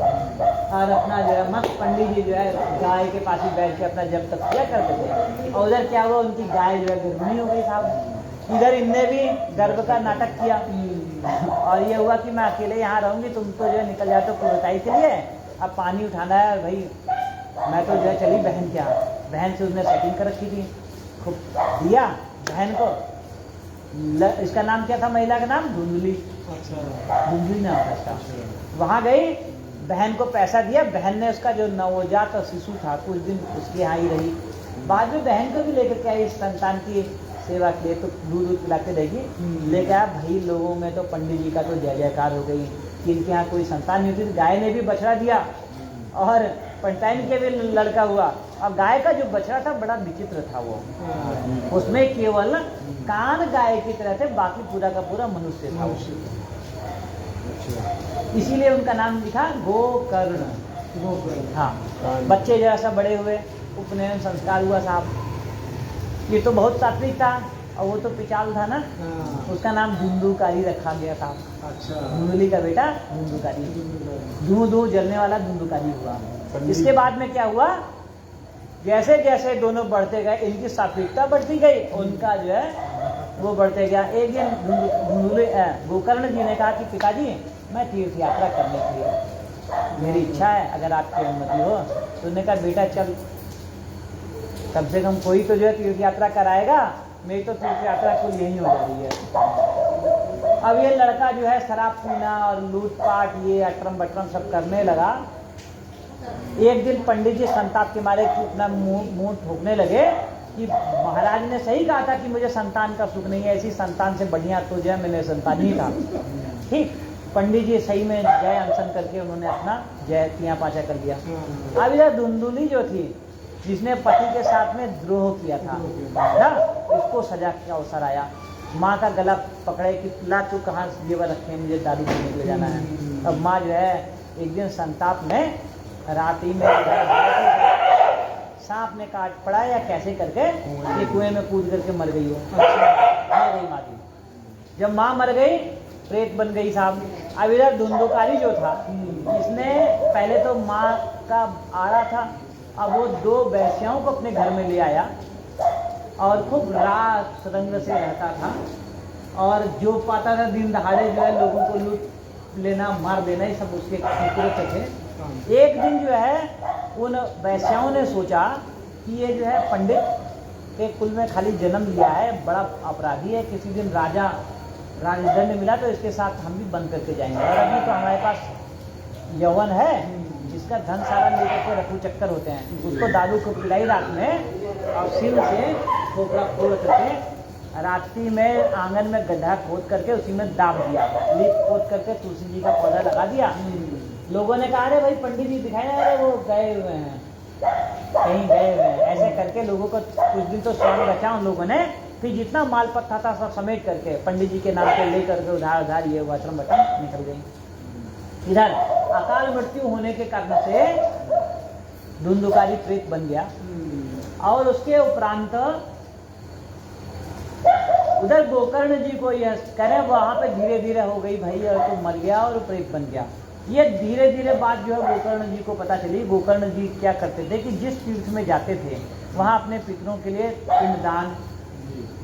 और अपना जो है मस्त पंडित जी जो है गाय के पास ही बैठ के अपना जब तक किया करते थे, और उधर क्या हुआ, उनकी गाय जो है गर्भिणी हो गई साहब। इधर इनने भी गर्भ का नाटक किया, और ये हुआ कि मैं अकेले यहाँ रहूँगी, तुम तो जो है निकल जाते हो कुलताई के लिए, अब पानी उठाना है भाई। मैं तो जो है चली बहन के यहाँ, बहन से उसने सेटिंग कर रखी थी, खूब दिया बहन को। इसका नाम क्या था, महिला का नाम धुंधली, धुंधली नाम था इसका। वहाँ गई, बहन को पैसा दिया, बहन ने उसका जो नवजात शिशु था कुछ दिन उसके यहाँ ही रही। बाद में बहन को भी लेकर के आई, संतान की सेवा किए तो दूध दूध पिलाते रहेगी। लेकिन आप भाई लोगों में तो पंडित जी का तो जय जयकार हो गई कि इनके यहाँ कोई संतान नहीं होती। गाय ने भी बछड़ा दिया और पंटाइन के भी लड़का हुआ। और गाय का जो बछड़ा था बड़ा विचित्र था वो, उसमें केवल कान गाय की तरह थे, बाकी पूरा का पूरा मनुष्य था वो। इसीलिए उनका नाम लिखा गोकर्ण। हाँ, बच्चे जैसा बड़े हुए, उपनयन संस्कार हुआ साहब। ये तो बहुत सात्विक था और वो तो पिचाल था ना, उसका नाम धुंधुकारी रखा गया था। अच्छा, धुंधुली का बेटा धुंधुकारी, धू धू जलने वाला धुंधुकारी हुआ। इसके बाद में क्या हुआ, जैसे जैसे दोनों बढ़ते गए इनकी सात्विकता बढ़ती गई, उनका जो है वो बढ़ते गया। एक दिन धुंधुली गोकर्ण जी ने कहा कि पिताजी मैं तीर्थ यात्रा करने के लिए मेरी इच्छा है, अगर आपकी अनुमति हो। तो उन्होंने कहा बेटा चल, कम से कम कोई तो जो है तीर्थ यात्रा कराएगा, मेरी तो तीर्थ यात्रा कुल यही हो जा रही है। अब ये लड़का जो है शराब पीना और लूटपाट ये अटरम बटरम सब करने लगा। एक दिन पंडित जी संताप के मारे अपना मुंह ठोकने लगे कि महाराज ने सही कहा था कि मुझे संतान का सुख नहीं है, ऐसी संतान से बढ़िया तो जो है मैंने संतान ही था। ठीक, पंडित जी सही में जय अनशन करके उन्होंने अपना जय तिया पाचा कर दिया। अब इधर धुंधुली जो थी, जिसने पति के साथ में द्रोह किया था ना, उसको सजा का अवसर आया। माँ का गला पकड़े कि ला तू कहाँ जेवर रखे, मुझे दारू पीने के लिए जाना है। अब माँ जो है एक दिन संताप में रात्रि में सांप ने काट पड़ा या कैसे करके ये कुएं में कूद करके मर गई हो। मर गई माँ की। जब माँ मर गई प्रेत बन गई साहब। अब इधर धुंधुकारी जो था, इसने पहले तो माँ का आड़ा था, अब वो 2 वैश्याओं को अपने घर में ले आया और खूब रात रंग से रहता था। और जो पाता था दिन दहाड़े जो है लोगों को लूट लेना, मार देना, ये सब उसके कुकुरे थे। एक दिन जो है उन वैश्याओं ने सोचा कि ये जो है पंडित के कुल में खाली जन्म लिया है, बड़ा अपराधी है, किसी दिन राजदंड मिला तो इसके साथ हम भी बंद करके जाएंगे। और अभी तो हमारे पास यौवन है, जिसका धन सारा लेकर के रफू चक्कर होते हैं, उसको दारू को पिलाई रात में और सिर से खोपड़ा खोल करके रात्रि में आंगन में गड्ढा खोद करके उसी में दाब दिया, लीप खोद करके तुलसी जी का पौधा लगा दिया। लोगों ने कहा अरे भाई पंडित जी दिखाई ना, अरे वो गए हुए हैं, कहीं गए हुए हैं। ऐसे करके लोगों को कुछ दिन तो स्वामी रचा उन लोगों ने। फिर जितना माल पत्ता था सब समेट करके पंडित जी के नाम पे ले करके उधार उधार ये वस्त्रम बटन निकल गई। इधर अकाल मृत्यु होने के कारण से धुंधुकारी प्रेत बन गया। और उसके उपरांत उधर गोकर्ण जी को यह करे, वहां पे धीरे धीरे हो गई भाई, और तो मर गया और प्रेत बन गया। ये धीरे धीरे बात जो है गोकर्ण जी को पता चली। गोकर्ण जी क्या करते थे कि जिस तीर्थ में जाते थे वहाँ अपने पितरों के लिए पिंडदान,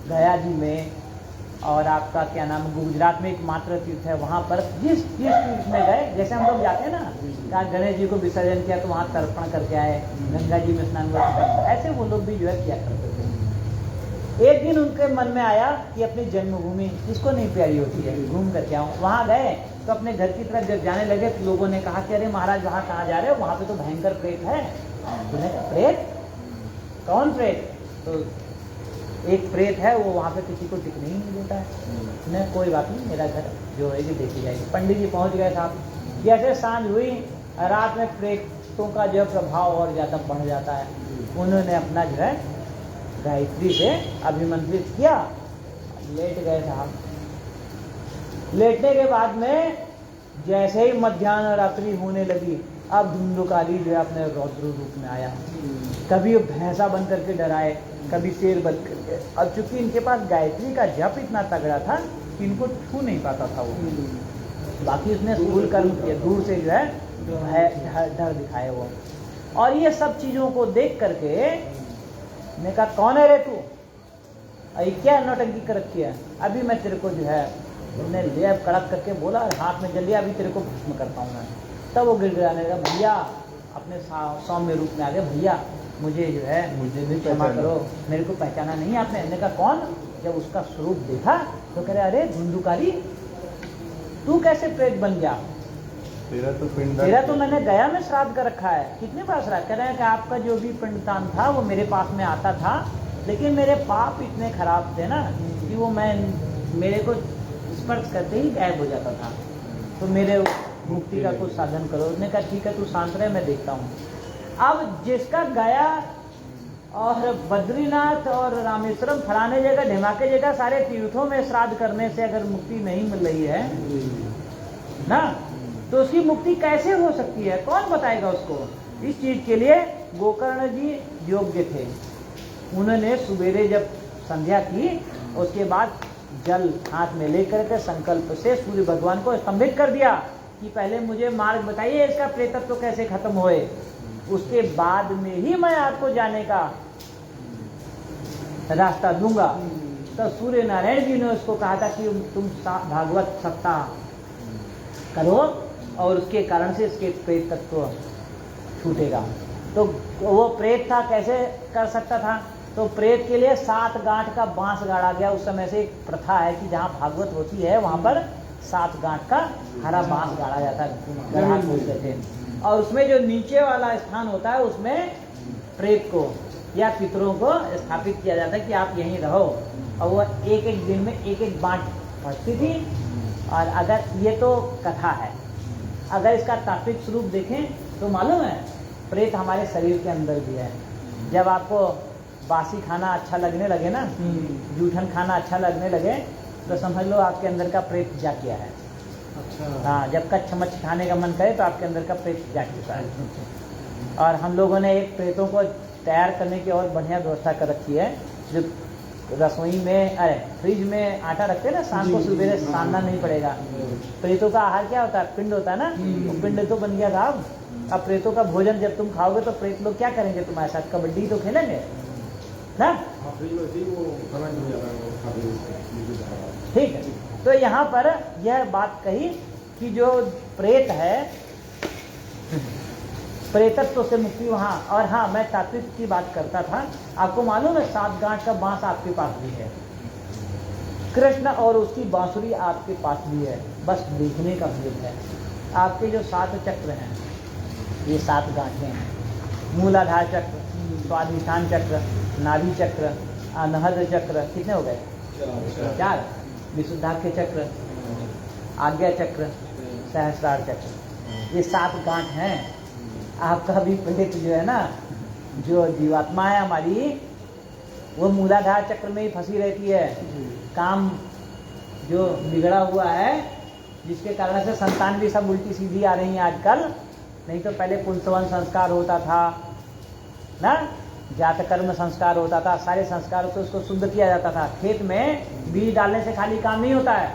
गया जी में और आपका क्या नाम गुजरात में एक मात्र तीर्थ है, वहाँ पर जिस तीर्थ में गए, जैसे हम लोग जाते हैं ना, कहा गणेश जी को विसर्जन किया तो वहाँ तर्पण करके आए, गंगा जी में स्नान करके, ऐसे वो लोग भी जो है किया करते थे। एक दिन उनके मन में आया कि अपनी जन्मभूमि किसको नहीं प्यारी होती है, घूम करके आऊँ। वहाँ गए तो अपने घर की तरफ जब जाने लगे तो लोगों ने कहा कि अरे महाराज वहाँ कहाँ जा रहे हो, वहाँ पे तो भयंकर प्रेत है। उन्होंने कहा प्रेत? कौन प्रेत? तो एक प्रेत है, वो वहाँ पे किसी को टिकने ही नहीं देता है। नहीं कोई बात नहीं, मेरा घर जो है देखी जाएगी। पंडित जी पहुँच गए साहब। जैसे सांझ हुई, रात में प्रेतों का जो प्रभाव और ज़्यादा बढ़ जाता है। उन्होंने अपना जो है गायत्री से अभिमंत्रित किया, लेट गए साहब। लेटने के बाद में जैसे ही मध्याह्न रात्रि होने लगी, अब धुंधुकारी जो है अपने रौद्र रूप में आया। कभी वो भैंसा बन करके डराए, कभी शेर बन करके। अब चूंकि इनके पास गायत्री का जप इतना तगड़ा था कि इनको छू नहीं पाता था वो। बाकी उसने स्थूल कर्म किया, दूर से जो है डर दिखाए वो। और ये सब चीजों को देख करके ने कहा कौन है रे तू, अरे क्या नौटंकी कर रखी है, अभी मैं तेरे को जो है उन्हें ले कड़क करके बोला, हाथ में जल लिया, अभी तेरे को भस्म करता हूँ मैं। तब वो गिड़गिड़ाने लगा, भैया अपने सौम्य रूप में आ गए, भैया मुझे जो है मुझे भी क्षमा करो, मेरे को पहचाना नहीं आपने। ने कहा कौन? जब उसका स्वरूप देखा तो कह रहे अरे धुंधुकारी तू कैसे प्रेत बन गया? तेरा तो मैंने गया में श्राद्ध कर रखा है। कितने बार श्राद्ध? कह रहे हैं कि आपका जो भी पिंडदान था वो मेरे पास में आता था, लेकिन मेरे पाप इतने खराब थे ना कि वो मेरे को स्पर्श करते ही गायब हो जाता था, तो मेरे मुक्ति का कुछ साधन करो। उसने कहा ठीक है, तू शांत रहे, मैं देखता हूँ। अब जिसका गया और बद्रीनाथ और रामेश्वरम फलाने जगह ढिमाके जगह सारे तीर्थों में श्राद्ध करने से अगर मुक्ति नहीं मिल रही है ना, तो उसकी मुक्ति कैसे हो सकती है? कौन बताएगा उसको? इस चीज के लिए गोकर्ण जी योग्य थे। उन्होंने सवेरे जब संध्या की, उसके बाद जल हाथ में लेकर के संकल्प से सूर्य भगवान को स्तंभित कर दिया कि पहले मुझे मार्ग बताइए, इसका प्रेतत्व कैसे खत्म होए, उसके बाद में ही मैं आपको जाने का रास्ता दूंगा। तो सूर्य नारायण जी ने उसको कहा था कि तुम भागवत सप्ताह करो और उसके कारण से इसके प्रेत तत्व छूटेगा। तो वो प्रेत था, कैसे कर सकता था? तो प्रेत के लिए 7 गांठ का बांस गाड़ा गया। उस समय से एक प्रथा है कि जहाँ भागवत होती है वहाँ पर 7 गांठ का हरा बांस गाड़ा जाता है, गढ़ा बोलते थे। और उसमें जो नीचे वाला स्थान होता है उसमें प्रेत को या पितरों को स्थापित किया जाता है कि आप यहीं रहो। और वो एक एक दिन में एक एक बांट पड़ती थी। और अगर ये तो कथा है, अगर इसका तात्विक स्वरूप देखें तो मालूम है प्रेत हमारे शरीर के अंदर भी है। जब आपको बासी खाना अच्छा लगने लगे ना, जूठन खाना अच्छा लगने लगे, तो समझ लो आपके अंदर का प्रेत जा किया है। अच्छा। हाँ, जब कच्छ मच्छ खाने का मन करे तो आपके अंदर का प्रेत जा चुका है। और हम लोगों ने एक प्रेतों को तैयार करने की और बढ़िया व्यवस्था कर रखी है। जो रसोई में, अरे फ्रिज में आटा रखते हैं ना, शाम को सवेरे सानना नहीं पड़ेगा। प्रेतों का आहार क्या होता है? पिंड होता है ना, वो पिंड तो बन गया था। अब प्रेतों का भोजन जब तुम खाओगे तो प्रेत लोग क्या करेंगे तुम्हारे साथ? कबड्डी तो खेलेंगे ना। ठीक है, तो यहाँ पर यह बात कही कि जो प्रेत है, प्रेतत्व से मुक्ति वहाँ। और हाँ, मैं तात्विक की बात करता था। आपको मालूम है 7 गांठ का बांस आपके पास भी है, कृष्ण और उसकी बांसुरी आपके पास भी है, बस देखने का भेद है। आपके जो 7 चक्र हैं, ये 7 गांठें हैं। मूलाधार चक्र, स्वाधिष्ठान चक्र, नाभि चक्र, अनहद चक्र, कितने हो गए? 4। विशुद्धाख्य चक्र, आज्ञा चक्र, सहस्रार चक्र, ये 7 गांठ हैं। आपका भी प्रेत जो है ना, जो जीवात्मा है हमारी, वो मूलाधार चक्र में ही फंसी रहती है। काम जो बिगड़ा हुआ है, जिसके कारण से संतान भी सब उल्टी सीधी आ रही है आजकल। नहीं तो पहले पुंसवन संस्कार होता था ना, जात कर्म संस्कार होता था, सारे संस्कारों से उसको शुद्ध किया जाता था। खेत में बीज डालने से खाली काम नहीं होता है,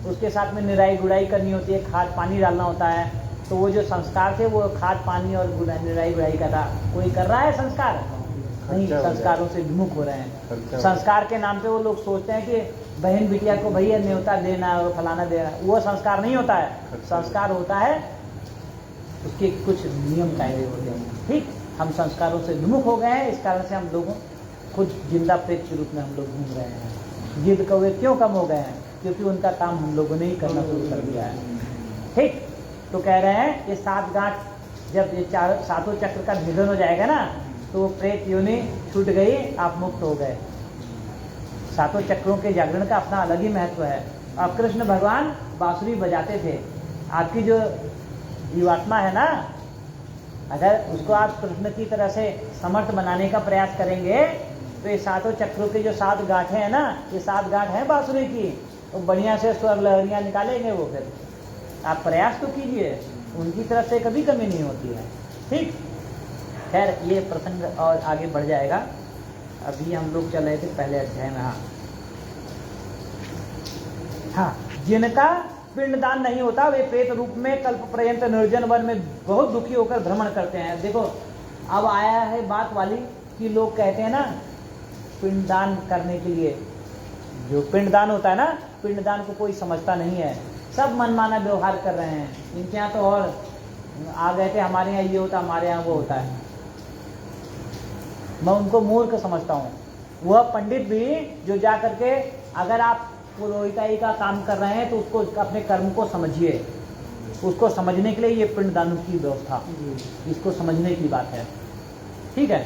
उसके साथ में निराई गुड़ाई करनी होती है, खाद पानी डालना होता है। तो वो जो संस्कार थे वो खाद पानी और निराई गुड़ाई का था। कोई कर रहा है संस्कार? नहीं, संस्कारों से विमुख हो रहे हैं। संस्कार के नाम पे वो लोग सोचते हैं कि बहन बिटिया को भैया न्योता देना और फलाना देना, वो संस्कार नहीं होता है। संस्कार होता है उसके कुछ नियम कायदे होते हैं। ठीक, हम संस्कारों से विमुख हो गए हैं, इस कारण से हम लोगों खुद जिंदा प्रेत के रूप में हम लोग घूम रहे हैं। गिद्ध कौवे क्यों कम हो गए हैं? क्योंकि उनका काम हम लोगों ने ही करना शुरू कर दिया है। ठीक, तो कह रहे हैं ये 7 गांठ जब ये 7 चक्र का निधन हो जाएगा ना, तो प्रेत योनि छूट गई, आप मुक्त हो गए। 7 चक्रों के जागरण का अपना अलग ही महत्व है। अब कृष्ण भगवान बांसुरी बजाते थे। आपकी जो जीवात्मा है ना, अगर उसको आप कृष्ण की तरह से समर्थ बनाने का प्रयास करेंगे तो ये 7 चक्रों के जो 7 गांठें हैं ना, ये 7 गांठ हैं बांसुरी की, तो बढ़िया से स्वर लहरियाँ निकालेंगे वो। फिर आप प्रयास तो कीजिए, उनकी तरफ से कभी कमी नहीं होती है। ठीक, खैर ये प्रसंग और आगे बढ़ जाएगा। अभी हम लोग चल रहे थे पहले अध्याय में। हाँ, जिनका पिंडदान नहीं होता वे प्रेत रूप में कल्प पर्यंत निर्जन वन में बहुत दुखी होकर भ्रमण करते हैं। देखो अब आया है बात वाली कि लोग कहते हैं ना, पिंडदान करने के लिए, जो पिंडदान होता है ना, पिंडदान को कोई समझता नहीं है, सब मनमाना व्यवहार कर रहे हैं। इनके यहाँ तो और आ गए थे, हमारे यहाँ ये होता, हमारे यहाँ वो होता है। मैं उनको मूर्ख समझता हूँ। वह पंडित भी जो जा करके, अगर आप पुरोहिताई का काम कर रहे हैं तो उसको अपने कर्म को समझिए। उसको समझने के लिए ये पिंडदान की व्यवस्था, इसको समझने की बात है। ठीक है,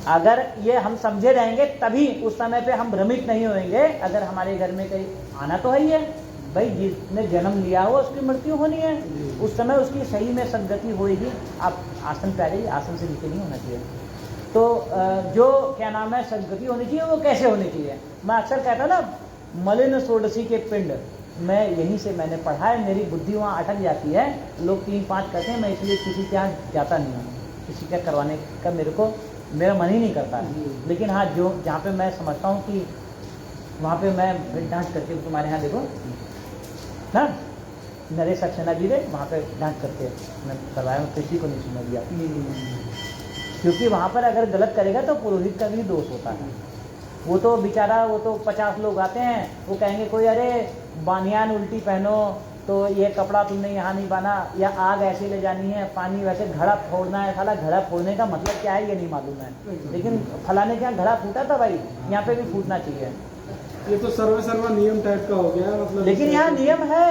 अगर ये हम समझे रहेंगे तभी उस समय पे हम भ्रमित नहीं होंगे। अगर हमारे घर में कहीं आना तो है ही है भाई, जिसने जन्म लिया हो उसकी मृत्यु होनी है, उस समय उसकी सही में सदगति होएगी। आप आसन पे आ जाइए, आसन से नीचे नहीं होना चाहिए। तो जो क्या नाम है सदगति होनी चाहिए वो कैसे होनी चाहिए। मैं अक्सर कहता ना, मलिन षोडशी के पिंड, मैं यहीं से मैंने पढ़ा है, मेरी बुद्धि वहाँ अटक जाती है। लोग 3-5 कहते हैं, मैं इसलिए किसी के यहाँ जाता नहीं हूँ, किसी का करवाने का मेरा मन ही नहीं करता है। लेकिन हाँ, जो जहाँ पे मैं समझता हूँ कि वहाँ पे मैं डांट करके, तुम्हारे यहाँ देखो ना, नरेश सक्सेना जी ने वहाँ पे डांट करके मैं करवाया हूँ, किसी को नहीं सुना दिया। क्योंकि वहाँ पर अगर गलत करेगा तो पुरोहित का भी दोष होता है। वो तो बेचारा, वो तो 50 लोग आते हैं, वो कहेंगे कोई अरे बानियान उल्टी पहनो, तो ये कपड़ा तुमने यहाँ नहीं बाना, या आग ऐसे ले जानी है, पानी वैसे, घड़ा फोड़ना है। साला घड़ा फोड़ने का मतलब क्या है ये नहीं मालूम है, लेकिन फलाने के यहाँ घड़ा फूटा था भाई, यहाँ पे भी फूटना चाहिए। ये तो सर्वा नियम टाइप का हो गया मतलब। लेकिन यहाँ नियम है,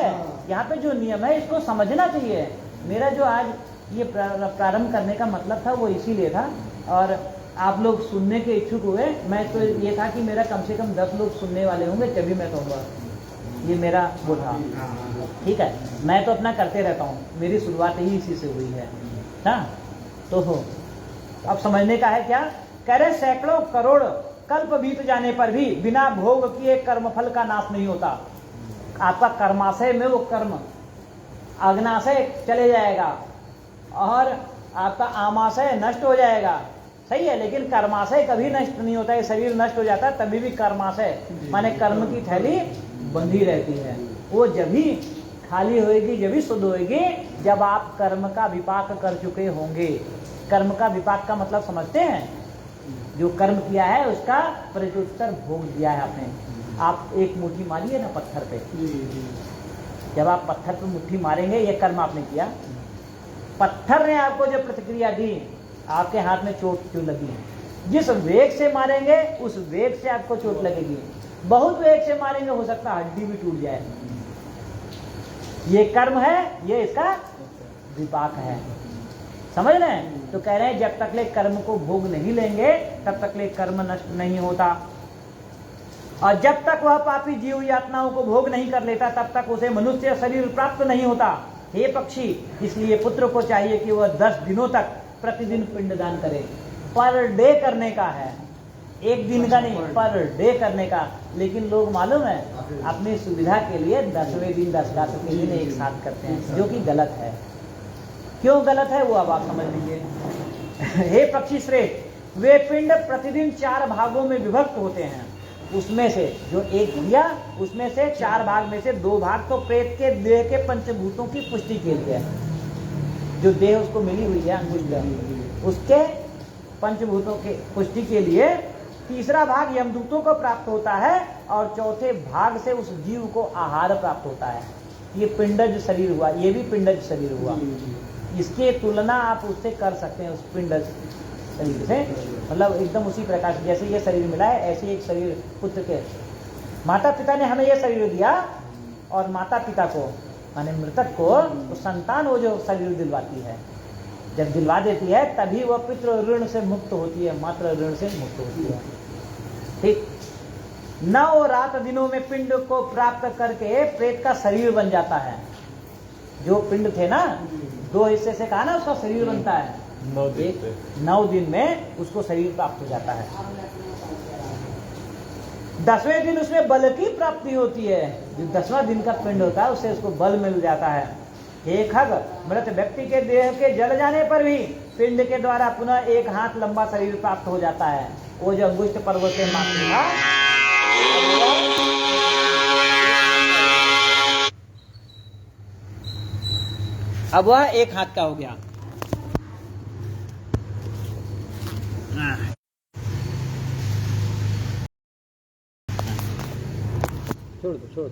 यहाँ पे जो नियम है इसको समझना चाहिए। मेरा जो आज ये प्रारंभ करने का मतलब था वो इसीलिए था, और आप लोग सुनने के इच्छुक हुए। मैं तो ये था कि मेरा कम से कम 10 लोग सुनने वाले होंगे तभी मैं कहूँगा, ये मेरा वो था। ठीक है, मैं तो अपना करते रहता हूँ, मेरी शुरुआत ही इसी से हुई है। हाँ, तो हो अब समझने का है क्या कह रहे, सैकड़ों करोड़ कल्प बीत जाने पर भी बिना भोग किए कर्मफल का नाश नहीं होता। आपका कर्माशय में वो कर्म अग्नाशय चले जाएगा और आपका आमाशय नष्ट हो जाएगा, सही है, लेकिन कर्माशय कभी नष्ट नहीं होता है। शरीर नष्ट हो जाता है तभी भी कर्माशय माने कर्म की थैली बंधी रहती है। वो जब भी खाली होएगी, जब भी शुद्ध होएगी, जब आप कर्म का विपाक कर चुके होंगे। कर्म का विपाक का मतलब समझते हैं, जो कर्म किया है उसका प्रत्युत्तर भोग दिया है आपने। आप एक मुट्ठी मारिए ना पत्थर पे, जब आप पत्थर पे मुट्ठी मारेंगे, ये कर्म आपने किया। पत्थर ने आपको जो प्रतिक्रिया दी, आपके हाथ में चोट जो लगी, जिस वेग से मारेंगे उस वेग से आपको चोट लगेगी। बहुत वेग से मारेंगे, हो सकता है हड्डी भी टूट जाए। ये कर्म है, ये इसका विपाक है, समझ रहे हैं। तो कह रहे हैं जब तक ले कर्म को भोग नहीं लेंगे तब तक ले कर्म नष्ट नहीं होता, और जब तक वह पापी जीव यातनाओं को भोग नहीं कर लेता तब तक उसे मनुष्य शरीर प्राप्त नहीं होता। हे पक्षी, इसलिए पुत्र को चाहिए कि वह 10 दिनों तक प्रतिदिन पिंडदान करे। पर डे करने का है, एक दिन का नहीं, पर डे करने का। लेकिन लोग मालूम है अपनी सुविधा के लिए 10वें दिन 10 का के दिन एक साथ करते हैं, जो कि गलत है। क्यों गलत है वो अब आप समझ लीजिए। हे पक्षी श्रेष्ठ, वे पिंड प्रतिदिन 4 भागों में विभक्त होते हैं। उसमें से जो एक दिया, उसमें से 4 भाग में से 2 भाग तो प्रेत के देह के पंचभूतों की पुष्टि के लिए है। जो देह उसको मिली हुई है अंगुष्ठ, उसके पंचभूतों के पुष्टि के लिए। तीसरा भाग यमदूतों को प्राप्त होता है, और चौथे भाग से उस जीव को आहार प्राप्त होता है। ये पिंडज शरीर हुआ, ये भी पिंडज शरीर हुआ। इसके तुलना आप उससे कर सकते हैं, उस पिंडज शरीर से, मतलब एकदम उसी प्रकार से जैसे ये शरीर मिला है, ऐसे एक शरीर पुत्र के, माता पिता ने हमें ये शरीर दिया, और माता पिता को माने मृतक को तो संतान वो जो शरीर दिलवाती है, जब दिलवा देती है तभी वह पितृ ऋण से मुक्त होती है, मातृ ऋण से मुक्त होती है। ठीक, 9 रात दिनों में पिंड को प्राप्त करके प्रेत का शरीर बन जाता है। जो पिंड थे ना, 2 हिस्से से कहा ना उसका शरीर बनता है, 9 दिन में उसको शरीर प्राप्त हो जाता है। 10वें दिन उसमें बल की प्राप्ति होती है। जो 10वां दिन का पिंड होता है उससे उसको बल मिल जाता है। हे खग, मृत व्यक्ति के देह के जल जाने पर भी पिंड के द्वारा पुनः 1 हाथ लंबा शरीर प्राप्त हो जाता है। वो जो अंगुष्ठ पर्व से मांगती था, अब वह 1 हाथ का हो गया। छोड़ दो।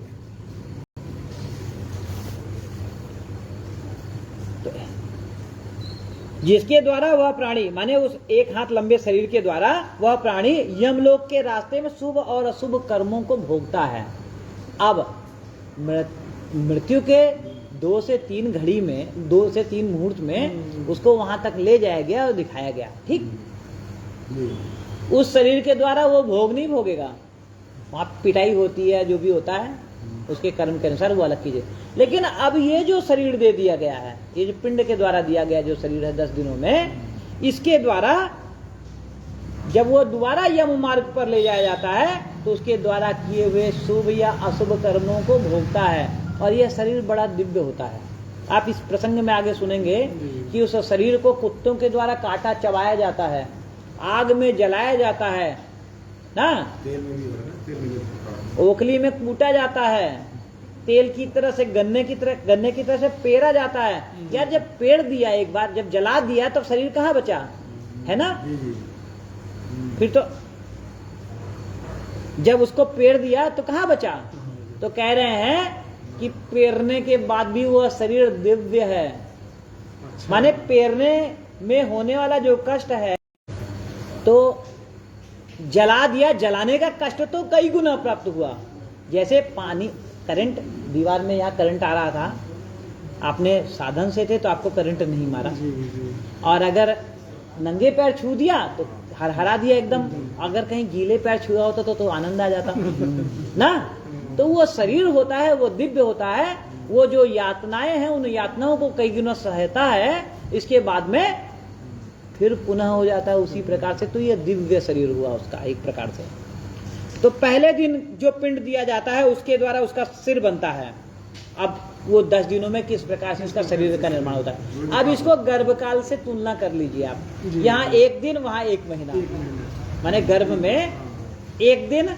जिसके द्वारा वह प्राणी माने उस 1 हाथ लंबे शरीर के द्वारा वह प्राणी यमलोक के रास्ते में शुभ और अशुभ कर्मों को भोगता है। अब मृत्यु के 2 से 3 घड़ी में, 2 से 3 मुहूर्त में उसको वहां तक ले जाया गया और दिखाया गया। ठीक, जी उस शरीर के द्वारा वो भोग नहीं भोगेगा। वहाँ पिटाई होती है, जो भी होता है उसके कर्म के अनुसार वो अलग चीज है। लेकिन अब ये जो शरीर दे दिया गया है, ये जो पिंड के द्वारा दिया गया जो शरीर है 10 दिनों में, इसके द्वारा जब वो दोबारा यम मार्ग पर ले जाया जाता है तो उसके द्वारा किए हुए शुभ या अशुभ कर्मों को भोगता है, और यह शरीर बड़ा दिव्य होता है। आप इस प्रसंग में आगे सुनेंगे कि उस शरीर को कुत्तों के द्वारा काटा चबाया जाता है, आग में जलाया जाता है ना, तेल में भी हो रहा है ना, तेल में भी होता है। ओखली में कूटा जाता है, तेल की तरह से गन्ने की तरह से पेरा जाता है। यार जब पेड़ दिया एक बार, जब जला दिया तो शरीर कहाँ बचा है ना। जी जी फिर तो जब उसको पेड़ दिया तो कहाँ बचा। तो कह रहे हैं कि पेरने के बाद भी वह शरीर दिव्य है। माने पेरने में होने वाला जो कष्ट है तो जला दिया, जलाने का कष्ट तो कई गुना प्राप्त हुआ। जैसे पानी, करंट, दीवार में यहाँ करंट आ रहा था, आपने साधन से थे तो आपको करंट नहीं मारा, और अगर नंगे पैर छू दिया तो हरहरा दिया एकदम, अगर कहीं गीले पैर छुआ होता तो आनंद आ जाता ना। तो वो शरीर होता है वो दिव्य होता है, वो जो यातनाएं हैं उन यातनाओं को कई गुना सहता है, इसके बाद में फिर पुनः हो जाता है उसी प्रकार से। तो ये दिव्य शरीर हुआ उसका एक प्रकार से। तो पहले दिन जो पिंड दिया जाता है उसके द्वारा उसका सिर बनता है। अब वो 10 दिनों में किस प्रकार से उसका शरीर का निर्माण होता है। अब इसको गर्भकाल से तुलना कर लीजिए आप, यहाँ 1 दिन वहाँ 1 महीना, माने गर्भ में 1 दिन,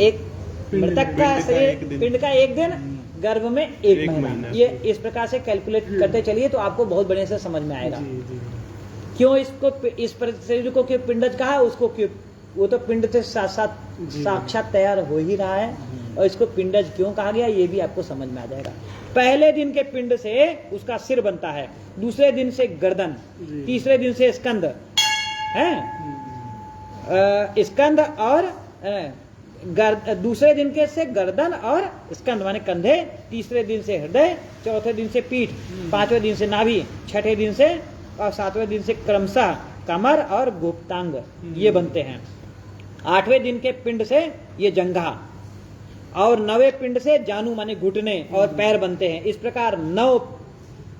एक मृतक का शरीर, पिंड का 1 दिन, गर्भ में 1 महीना। ये इस प्रकार से कैलकुलेट करते चलिए तो आपको बहुत बढ़िया से समझ में आएगा क्यों इसको इस शरीर को क्यों पिंडज कहा है। उसको क्यों, वो तो पिंड से साक्षात तैयार हो ही रहा है, और इसको पिंडज क्यों कहा गया ये भी आपको समझ में आ जाएगा। पहले दिन के पिंड से उसका सिर बनता है, दूसरे दिन से गर्दन, तीसरे दिन से स्कंद है, स्कंद और दूसरे दिन के से गर्दन और स्कंद माने कंधे, तीसरे दिन से हृदय, चौथे दिन से पीठ, पांचवें दिन से नाभि, छठे दिन से और सातवें दिन से क्रमशः कमर और गुप्तांग ये बनते हैं। 8वें दिन के पिंड से ये जंघा, और 9वें पिंड से जानू माने घुटने और पैर बनते हैं। इस प्रकार 9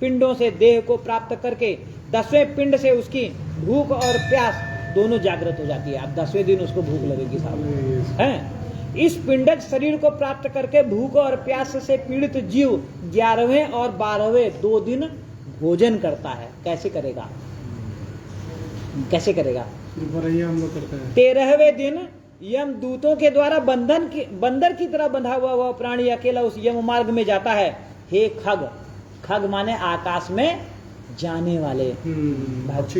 पिंडों से देह को प्राप्त करके 10वें पिंड से उसकी भूख और प्यास दोनों जागृत हो जाती है। अब 10वें दिन उसको भूख लगेगी साहब हैं। इस पिंडज शरीर को प्राप्त करके भूख और प्यास से पीड़ित जीव 11वें और 12वें 2 दिन भोजन करता है। कैसे करेगा, कैसे करेगा? हम लोग करते हैं। 13वें दिन यम दूतों के द्वारा बंदर की तरह बंधा हुआ वह प्राणी अकेला उस यम मार्ग में जाता है। हे खग, खग माने आकाश में जाने वाले।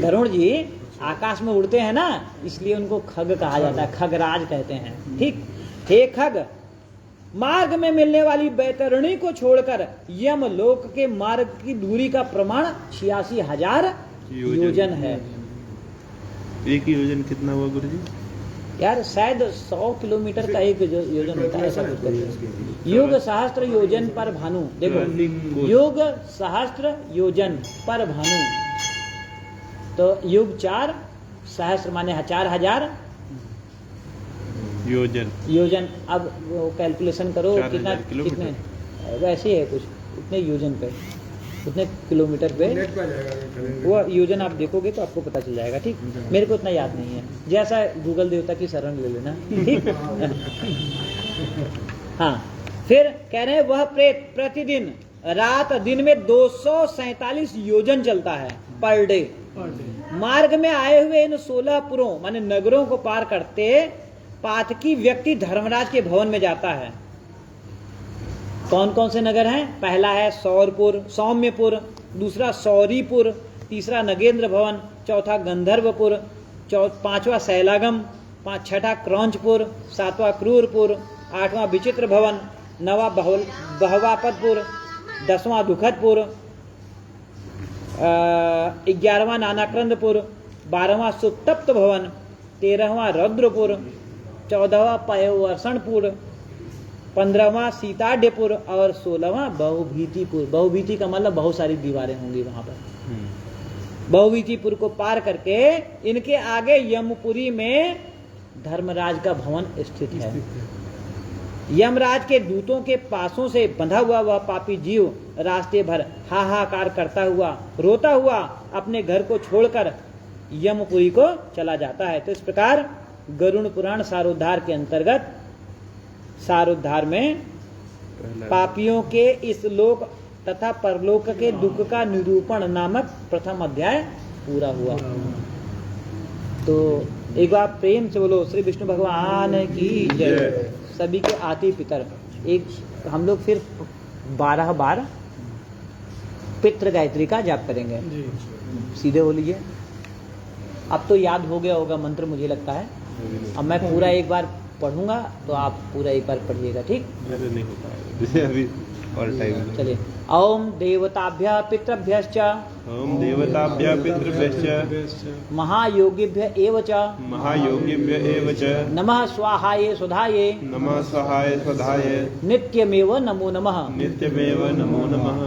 गरुड़ जी आकाश में उड़ते हैं ना, इसलिए उनको खग कहा जाता है, खगराज कहते हैं। ठीक, हे खग, मार्ग में मिलने वाली बैतरणी को छोड़कर यम लोक के मार्ग की दूरी का प्रमाण 86,000 योजन है। एक योजन कितना हुआ गुरुजी? यार शायद 100 किलोमीटर का एक योजन होता है, ऐसा कुछ करके। युग सहस्त्र योजन पर भानु, देखो युग सहस्त्र योजन पर भानु, तो युग 4, सहस्त्र माने 4,000 योजन। अब वो कैलकुलेशन करो कितना, कितने वैसे है कुछ, उतने योजन पे, उतने किलोमीटर पे वो योजन आप देखोगे तो आपको पता चल जाएगा। ठीक, मेरे को उतना याद नहीं है, जैसा गूगल देवता की शरण ले लेना। ठीक हाँ, फिर कह रहे हैं वह प्रेत प्रतिदिन रात दिन में 247 योजन चलता है पर डे। मार्ग में आए हुए इन 16 पुरों माने नगरों को पार करते पातकी व्यक्ति धर्मराज के भवन में जाता है। कौन कौन से नगर हैं? पहला है सौरपुर, सौम्यपुर, दूसरा सौरीपुर, तीसरा नगेंद्र भवन, चौथा गंधर्वपुर, 5वां शैलागम, 6वां क्रौंचपुर, 7वां क्रूरपुर, 8वां विचित्र भवन, 9वां बहवापतपुर, 10वां दुखदपुर, 11वां नानाक्रंदपुर, 12वां सुप्तप्त भवन, 13वां रौद्रपुर, 14वां पयवर्षणपुर, 15वां सीताड्यपुर और 16वां बहुभीतिपुर। बहुभीति का मतलब बहुत सारी दीवारें होंगी वहां पर। बहुवीचीपुर को पार करके इनके आगे यमपुरी में धर्मराज का भवन स्थित है। यमराज के दूतों के पासों से बंधा हुआ वह पापी जीव रास्ते भर हाहाकार करता हुआ रोता हुआ अपने घर को छोड़कर यमपुरी को चला जाता है। तो इस प्रकार गरुड़ पुराण सारोद्धार के अंतर्गत सारोद्धार में पापियों के इस लोक तथा परलोक के दुख का निरूपण नामक प्रथम अध्याय पूरा हुआ। तो एक बार प्रेम से बोलो श्री विष्णु भगवान की जय। सभी के आदि पितर एक हम लोग फिर 12 बार पितृ गायत्री का जाप करेंगे। सीधे बोलिए। अब तो याद हो गया होगा मंत्र, मुझे लगता है। अब मैं पूरा एक बार पढ़ूंगा तो आप पूरा एक बार पढ़िएगा, ठीक? नहीं हो पाएगा अभी और टाइम। चलिए। ओम देवताभ्य पितृभ्यश्च ओम देवताभ्य पितृभ्यश्च महायोगिभ्य एव च महायोगिभ्य एव च नमः स्वाहाय सुधाये नमः स्वाहाय स्वधाय नित्यमेव नमो नमः। नित्यमेव नमो नमः।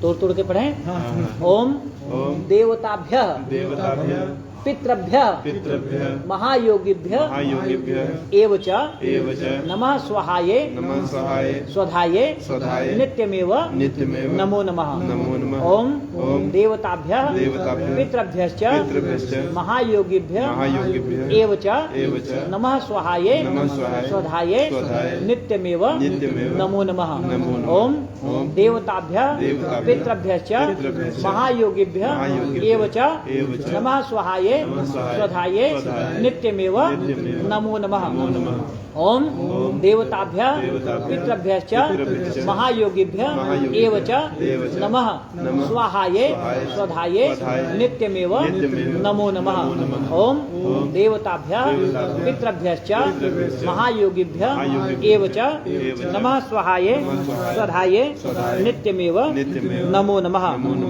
तोड़ तोड़ के पढ़ें। ओम ओम देवताभ्य देवताभ्य पितृभ्य पितृभ्य महायोगिभ्य महायोगिभ्य एव च एव च नमः स्वाहाये नमः सहाय स्वधाये स्वधाय नित्यमेव नित्यमेव नमो नमः। नमो नमः। ओम ओम देवताभ्य देवताभ्य पितृभ्यश्च पितृभ्यश्च महायोगिभ्य महायोगिभ्य एव च एव च नमः स्वाहाये नमः सहाय स्वधाये स्वधाय नित्यमेव नित्यमेव नमो नमः। नमो नमः। ओम ओम देवताभ्य देवताभ्य पितृभ्यश्च पितृभ्यश्च महायोगिभ्य महायोगिभ्य एव च एव च नमः स्वाहाये नमः सहाय स्वधाये स्वधाय नित्यमेव नित्यमेव नमो नमः। नमो नमः। ओम ओम देवताभ्य देवताभ्य पितृभ्यश्च पितृभ्यश्च महायोगिभ्य महायोगिभ्य एव च एव च नमः नमः स्वाहाये स्वाहाय स्वधाये स्वधाय नित्यमेव नित्यमेव नमो नमः। नमो नमः। ओम ओम देवताभ्य देवताभ्य पितृभ्यश्च पितृभ्यश्च महायोगिभ्य महायोगिभ्य एव च एव च नमः स्वाहाये नमः स्वाहाय स्वधाये स्वधाय नित्यमेव नित्यमेव नमो नमः। नमो नमः।